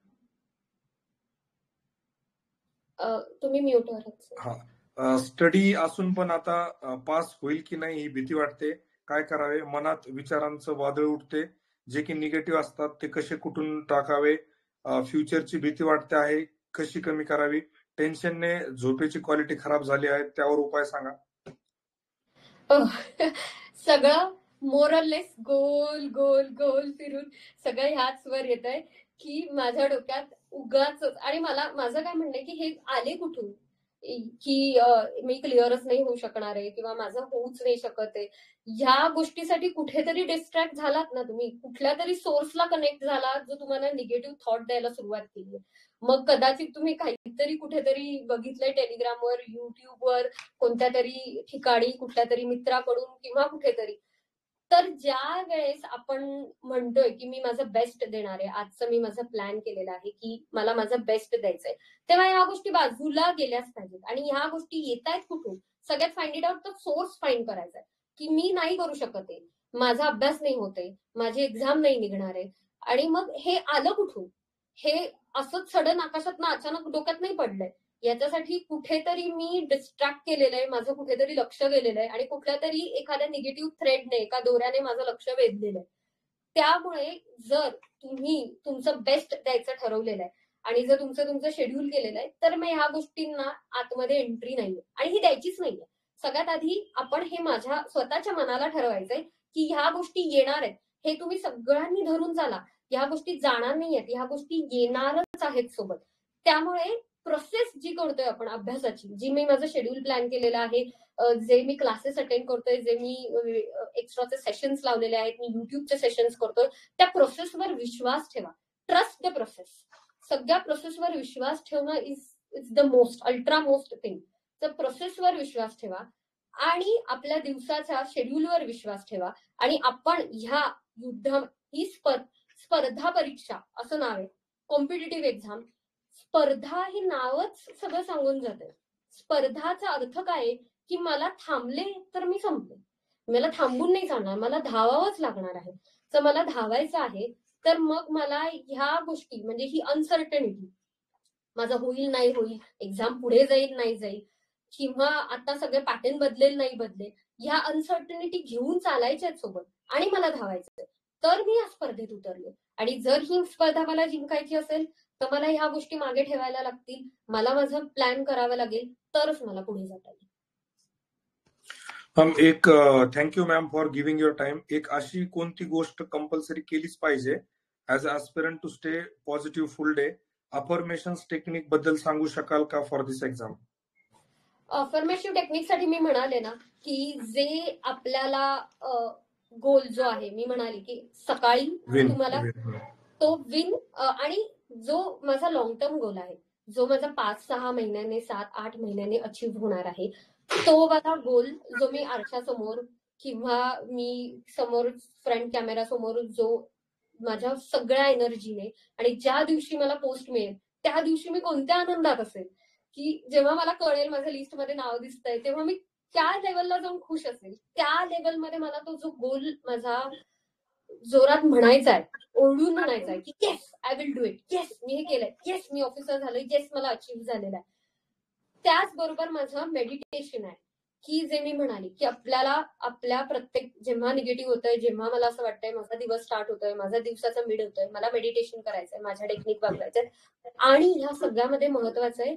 तुम्ही म्यूट वर. स्टडी असून पण आता पास होईल की नाही ही भीती वाटते. काय करावे? मनात विचारांचं वादळ उठते, जे की निगेटिव्ह असतात ते कसे कुठून टाकावे? फ्युचरची भीती वाटते आहे, कशी कमी करावी? टेन्शनने झोपेची क्वालिटी खराब झाली आहे, त्यावर उपाय सांगा. सगळं मोरलेस गोल गोल गोल फिरून सगळं ह्याच वर येत आहे की माझ्या डोक्यात उगाच. आणि माझं काय म्हणणं आहे की हे आले कुठून की मी क्लिअरच नाही होऊ शकणार आहे किंवा माझं होऊच नाही शकत आहे. ह्या गोष्टीसाठी कुठेतरी डिस्ट्रॅक्ट झालात ना तुम्ही, कुठल्या तरी सोर्सला कनेक्ट झाला जो तुम्हाला निगेटिव्ह थॉट द्यायला सुरुवात केली. मग कदाचित तुम्ही काहीतरी कुठेतरी बघितलंय टेलिग्रामवर, युट्यूबवर, कोणत्या तरी ठिकाणी, कुठल्या तरी मित्राकडून किंवा कुठेतरी. तर ज्या वेळेस आपण म्हणतोय की मी माझं बेस्ट देणार आहे, आजचं मी माझं प्लॅन केलेलं आहे की मला माझं बेस्ट द्यायचंय, तेव्हा ह्या गोष्टी बाजूला गेल्याच पाहिजेत. आणि ह्या गोष्टी येत आहेत कुठून? सगळ्यात फाइंड इट आउट, तर सोर्स फाइंड करायचा आहे की मी नाही करू शकत आहे, माझा अभ्यास नाही होते, माझी एक्झाम नाही निघणार आहे. आणि मग हे आलं कुठून? हे असंच सडन आकाशात अचानक डोक्यात नाही पडलंय. याच्यासाठी कुठेतरी मी डिस्ट्रॅक्ट केलेलं आहे, माझं कुठेतरी लक्ष गेलेलं आहे आणि कुठल्या तरी एखाद्या निगेटिव्ह थ्रेडने, एका दोऱ्याने माझं लक्ष वेधलेलं आहे. त्यामुळे जर तुम्ही तुमचं बेस्ट द्यायचं ठरवलेलं आहे आणि जर तुमचं शेड्यूल केलेलं आहे, तर मग ह्या गोष्टींना आतमध्ये एंट्री नाहीये आणि ही द्यायचीच नाहीये. सगळ्यात आधी आपण हे माझ्या स्वतःच्या मनाला ठरवायचंय की ह्या गोष्टी येणार आहेत, हे तुम्ही सगळ्यांनी धरून चाला. ह्या गोष्टी जाणार नाहीयेत, ह्या गोष्टी येणारच आहेत सोबत. त्यामुळे प्रोसेस जी करतोय आपण अभ्यासाची, जी मी माझं शेड्यूल प्लॅन केलेलं आहे, जे मी क्लासेस अटेंड करतोय, जे मी एक्स्ट्राचे सेशन्स लावलेले आहेत, मी युट्यूबचे सेशन्स करतोय, त्या प्रोसेसवर विश्वास ठेवा. Trust the process. सगळ्या प्रोसेसवर विश्वास ठेवणं is the most ultra most thing. तर प्रोसेसवर विश्वास ठेवा आणि आपल्या दिवसाच्या शेड्यूलवर विश्वास ठेवा. आणि आपण ह्या ही स्पर्धा परीक्षा असं नाव आहे, कॉम्पिटिटिव्ह एक्झाम. स्पर्धा हे नावच सगळं सांगून जाते. स्पर्धाचा अर्थ काय की मला थांबले तर मी संपले, मला थांबून नाही चालणार, मला धावावंच लागणार आहे. तर मला धावायचं आहे, तर मग मला ह्या गोष्टी म्हणजे ही अनसर्टनिटी, माझं होईल नाही होईल, एक्झाम पुढे जाईल नाही जाईल, किंवा आता सगळे पॅटर्न बदलेल नाही बदलेल, ह्या अनसर्टनिटी घेऊन चालायच्याच सोबत आणि मला धावायचंय. तर मी या स्पर्धेत उतरले. आणि जर ही स्पर्धा मला जिंकायची असेल तर मला ह्या गोष्टी मागे ठेवायला लागतील, मला माझं प्लॅन करावं लागेल, तरच मला पुढे जाता येईल. एक thank you ma'am for giving your time. एक अशी कोणती गोष्ट कंपल्सरी केलीच पाहिजे as a aspirant to stay positive full day? Affirmations technique बद्दल सांगू शकाल का फॉर दिस एक्झाम? अफर्मेटिव्ह टेक्निकसाठी मी म्हणाले ना की जे आपल्याला गोल जो आहे, मी म्हणाली की सकाळी तुम्हाला तो विन, आणि जो माझा लॉंग टर्म गोल आहे, जो माझा 5-6 महिन्याने 7-8 महिन्याने अचीव्ह होणार आहे, तो माझा गोल जो मी आरशासमोर किंवा मी समोर फ्रंट कॅमेरा समोर जो माझ्या सगळ्या एनर्जीने, आणि ज्या दिवशी मला पोस्ट मिळेल त्या दिवशी मी कोणत्या आनंदात असेल की जेव्हा मला कळेल माझ्या लिस्टमध्ये नाव दिसतंय, तेव्हा मी त्या लेवलला जाऊन खुश असेल. त्या लेवलमध्ये मला तो जो गोल माझा जोरात म्हणायचा आहे, ओढून म्हणायचा आहे की yes I will do it, yes मी हे केलंय, येस मी ऑफिसर झालोय, येस मला अचीव्ह झालेलं आहे. त्याचबरोबर माझं मेडिटेशन आहे की जे मी म्हणाली की आपल्याला आपल्या प्रत्येक, जेव्हा निगेटिव्ह होतंय, जेव्हा मला असं वाटतंय माझा दिवस स्टार्ट होतोय, माझा दिवसाचा मिड होतोय, मला मेडिटेशन करायचंय, माझ्या टेक्निक वापरायचंय. आणि ह्या सगळ्यामध्ये महत्वाचं आहे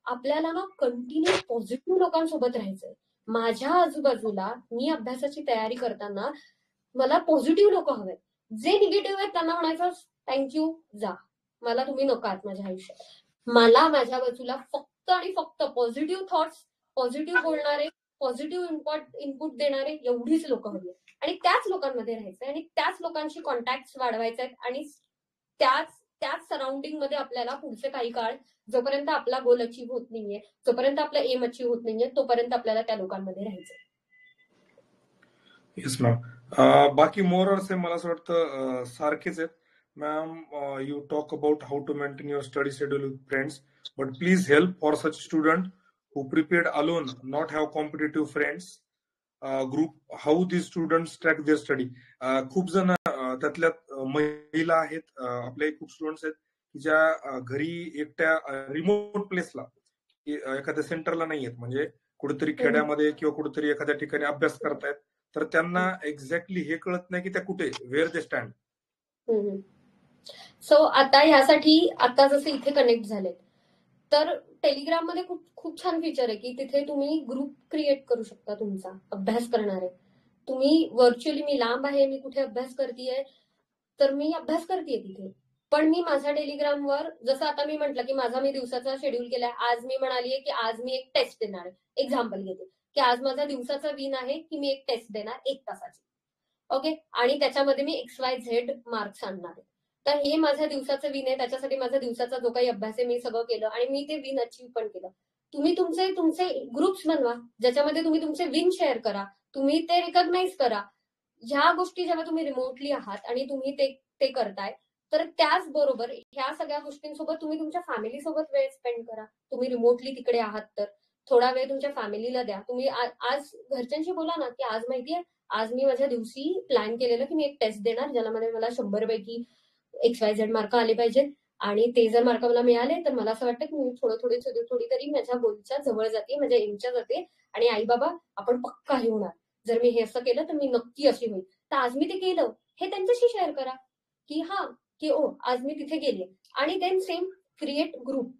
आपल्याला ना कंटिन्यू पॉझिटिव्ह लोकांसोबत राहायचंय. माझ्या आजूबाजूला मी अभ्यासाची तयारी करताना मला पॉझिटिव्ह लोक हवेत. जे निगेटिव्ह आहेत त्यांना म्हणायचं थँक्यू, जा, मला तुम्ही नको आहात माझ्या आयुष्यात. मला माझ्या बाजूला फक्त आणि फक्त पॉझिटिव्ह थॉट्स, पॉझिटिव्ह बोलणारे, पॉझिटिव्ह इनपुट देणारे एवढीच लोक हवी आणि त्याच लोकांमध्ये राहायचंय आणि त्याच लोकांशी कॉन्टॅक्ट वाढवायचे आहेत आणि त्याच सराउंडिंग मध्ये आपल्याला पुढचे काही काळ, जोपर्यंत आपला गोल अचीव्ह होत नाहीये, जोपर्यंत आपला एम अचीव्ह होत नाहीये, तोपर्यंत आपल्याला त्या लोकांमध्ये राहायचंय. Yes ma'am. बाकी मोर से मला असं वाटतं सारखेच आहेत ma'am. You talk about how to maintain your study schedule with friends, but please help for such student who prepared alone, not have competitive friends group, how these students track their study. खूप जण त्यातल्यात महिला आहेत, आपले खूप स्टुडंट्स आहेत की ज्या घरी एकट्या रिमोट प्लेसला एखाद्या सेंटरला नाही आहेत, म्हणजे कुठेतरी खेड्यामध्ये किंवा कुठेतरी एखाद्या ठिकाणी अभ्यास करतायत, तर त्यांना एक्झॅक्टली हे कळत नाही की त्या कुठे, वेअर दे स्टँड. सो आता ह्यासाठी आता जसे इथे कनेक्ट झाले, तर टेलिग्राम मध्ये खूप छान फीचर आहे की तिथे तुम्ही ग्रुप क्रिएट करू शकता तुमचा अभ्यास करणारे. तुम्ही व्हर्च्युअली, मी लांब आहे, मी कुठे अभ्यास करतेय, तर मी अभ्यास करतेय तिथे, पण मी माझ्या टेलिग्रामवर, जसं आता मी म्हटलं की माझा मी दिवसाचा शेड्यूल केलाय, आज मी म्हणालीये की आज मी एक टेस्ट देणार आहे, एक्झाम्पल घेते की आज माझा दिवसाचा विन आहे की मी एक टेस्ट देणार 1 तासाची, ओके, आणि त्याच्यामध्ये मी XYZ मार्क्स आणणार आहे. तर हे माझ्या दिवसाचं विन आहे, त्याच्यासाठी माझा दिवसाचा जो काही अभ्यास आहे मी सगळं केलं आणि मी ते विन अचीव्ह पण केलं. तुम्ही तुमचे ग्रुप्स बनवा, ज्याच्यामध्ये तुम्ही तुमचे विन शेअर करा, तुम्ही ते रिकॉग्नाइज करा. ह्या गोष्टी जेव्हा तुम्ही रिमोटली आहात आणि तुम्ही ते करताय, तर त्याचबरोबर ह्या सगळ्या गोष्टींसोबत तुम्ही तुमच्या फॅमिली सोबत वेळ स्पेंड करा. तुम्ही रिमोटली तिकडे आहात तर थोडा वेळ तुमच्या फॅमिलीला द्या. तुम्ही आज घरच्यांशी बोला ना की आज माहितीये, आज मी माझ्या दिवशी प्लॅन केलेलं की मी एक टेस्ट देणार, ज्यामध्ये मला 100 पैकी XYZ मार्क आले पाहिजेत आणि ते जर मार्क मला मिळाले तर मला असं वाटतं की मी थोडी तरी माझ्या गोलच्या जवळ जाते, माझ्या एमच्या जाते आणि आई बाबा आपण पक्का हे होणार, जर मी हे असं केलं तर मी नक्की अशी होईल. तर आज मी ते केलं, हे त्यांच्याशी शेअर करा की हा की ओ आज मी तिथे गेले. आणि देन सेम क्रिएट ग्रुप,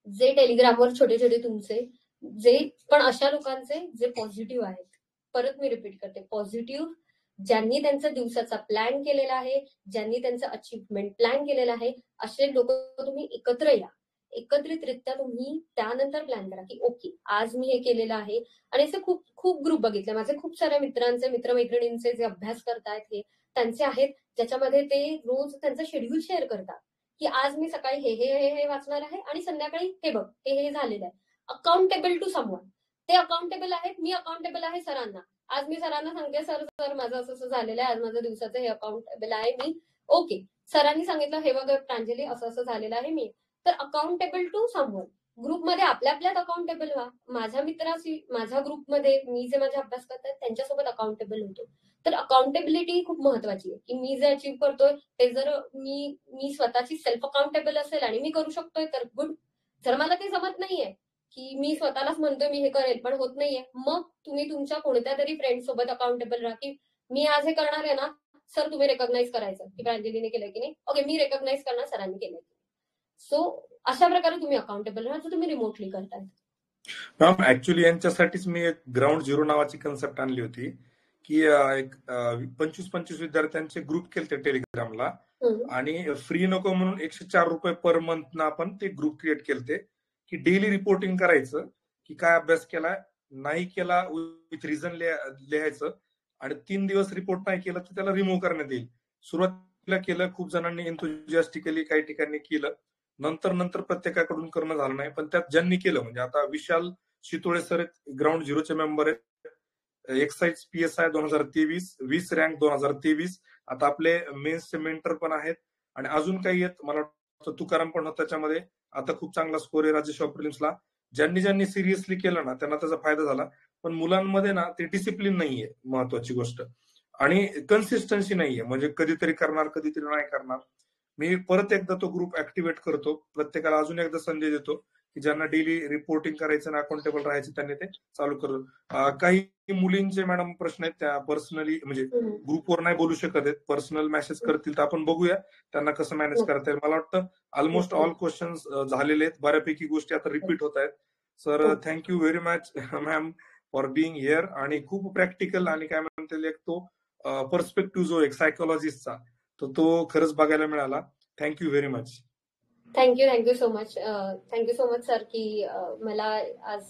जे टेलिग्रामवर छोटे तुमचे जे पण अशा लोकांचे जे पॉझिटिव्ह आहेत, परत मी रिपीट करते, पॉझिटिव्ह, ज्यांनी त्यांचा दिवसाचा प्लॅन केलेला आहे, ज्यांनी त्यांचं अचीवमेंट प्लॅन केलेला आहे, असे लोक तुम्ही एकत्र या, एकत्रितरित्या तुम्ही त्यानंतर प्लॅन करा की ओके आज मी हे केलेलं आहे. आणि असे खूप ग्रुप बघितले माझे, खूप साऱ्या मित्रांचे, मित्रमैत्रिणींचे जे अभ्यास करतायत हे त्यांचे आहेत, ज्याच्यामध्ये ते रोज त्यांचं शेड्यूल शेअर करतात की आज मी सकाळी हे वाचणार आहे आणि संध्याकाळी हे बघ हे झालेलं आहे. अकाउंटेबल टू समवन, ते अकाउंटेबल आहेत, मी अकाउंटेबल आहे सरांना. आज मी सरांना सांगते सर माझं असं झालेलं आहे, आज माझं दिवसाचं हे अकाउंटेबल आहे मी, ओके, सरांनी सांगितलं हे बघ प्रांजली असं झालेलं आहे मी. तर अकाउंटेबल टू समवन, ग्रुपमध्ये आपल्यात अकाउंटेबल व्हा. माझ्या मित्राशी, माझ्या ग्रुपमध्ये मी जे माझा अभ्यास करतात त्यांच्यासोबत अकाउंटेबल होतो. तर अकाउंटेबिलिटी खूप महत्वाची आहे की मी जे अचीव्ह करतोय ते जर मी स्वतःची सेल्फ अकाउंटेबल असेल आणि मी करू शकतोय तर गुड. जर मला ते जमत नाहीये की मी स्वतःलाच म्हणतोय मी हे करेल पण होत नाहीये, मग तुम्ही तुमच्या कोणत्या तरी फ्रेंड सोबत अकाउंटेबल राहा की मी आज हे करणार आहे ना सर, तुम्ही रेकॉग्नाइज करायचं की प्रांजलीने केलंय की नाही, ओके मी रेकॉग्नाइज करणार सरांनी केलंय. सो अशा प्रकारे तुम्ही अकाउंटेबल राहा, जर तुम्ही रिमोटली करताय. मॅम ऍक्च्युली यांच्यासाठीच मी एक ग्राउंड झिरो नावाची कन्सेप्ट आणली होती की एक 25 विद्यार्थ्यांचे ग्रुप केले टेलिग्रामला आणि फ्री नको म्हणून 104 रुपये पर मंथ ना आपण ते ग्रुप क्रिएट केलते की डेली रिपोर्टिंग करायचं की काय अभ्यास केला, नाही केला विथ रिझन लिहायचं आणि 3 दिवस रिपोर्ट नाही केलं तर त्याला रिमूव्ह करण्यात येईल. सुरुवातीला केलं, खूप जणांनी एन्थुजियास्टिकली काही ठिकाणी केलं, नंतर प्रत्येकाकडून करणं झालं नाही. पण त्यात ज्यांनी केलं म्हणजे आता विशाल शितोळे सर ग्राउंड झिरोचे मेंबर आहेत, एक्साइज PSI 2023, 20 रँक 2023. आता आपले मेन्सचे मेंटर पण आहेत आणि अजून काही आहेत, मला वाटतं तुकाराम पण होता त्याच्यामध्ये, आता खूप चांगला स्कोर आहे राजेश प्रिलिम्सला. ज्यांनी सिरियसली केलं ना त्यांना त्याचा फायदा झाला. पण मुलांमध्ये ना ते डिसिप्लिन नाहीये महत्वाची गोष्ट आणि कन्सिस्टन्सी नाहीये, म्हणजे कधीतरी करणार कधीतरी नाही करणार. मी परत एकदा तो ग्रुप ऍक्टिव्हेट करतो, प्रत्येकाला अजून एकदा संधी देतो की ज्यांना डेली रिपोर्टिंग करायचं ना अकाउंटेबल राहायचं त्यांनी ते चालू करू. काही मुलींचे मॅडम प्रश्न आहेत त्या पर्सनली म्हणजे ग्रुपवर नाही बोलू शकत आहेत, पर्सनल मेसेज करतील तर आपण बघूया त्यांना कसं मॅनेज करता येईल. मला वाटतं ऑलमोस्ट ऑल क्वेश्चन्स झालेले आहेत, बऱ्यापैकी गोष्टी आता रिपीट होत आहेत. Sir thank you very much ma'am for being here. आणि खूप प्रॅक्टिकल आणि काय म्हणता येईल एक तो पर्स्पेक्टिव्ह जो एक सायकोलॉजिस्टचा तर तो खरंच बघायला मिळाला. Thank you very much. Thank you so much. Thank you so much sir की मला आज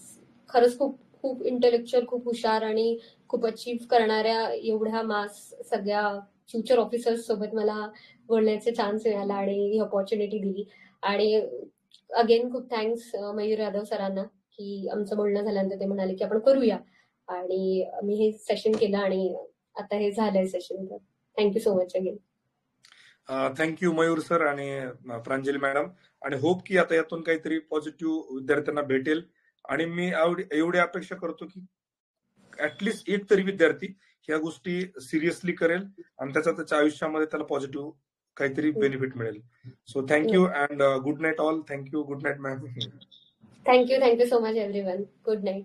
खरंच खूप खूप इंटेलेक्च्युअल, खूप हुशार आणि खूप अचीव्ह करणाऱ्या एवढ्या सगळ्या फ्युचर ऑफिसर्स सोबत मला बोलण्याचे चान्स मिळाला आणि ही ऑपॉर्च्युनिटी दिली. आणि अगेन खूप थँक्स मयूर यादव सरांना की आमचं बोलणं झाल्यानंतर ते म्हणाले की आपण करूया, आणि मी हे सेशन केलं आणि आता हे झालंय सेशन. तर thank you so much again. Thank you Mayur sir आणि प्रांजली मॅडम. आणि होप की आता यातून काहीतरी पॉझिटिव्ह विद्यार्थ्यांना भेटेल. आणि मी एवढी अपेक्षा करतो की ऍटलिस्ट एक तरी विद्यार्थी ह्या गोष्टी सिरियसली करेल आणि त्याच्या आयुष्यामध्ये त्याला पॉझिटिव्ह काहीतरी बेनिफिट मिळेल. So thank you and good night all. Thank you. Good night ma'am. Thank you so much everyone. Good night.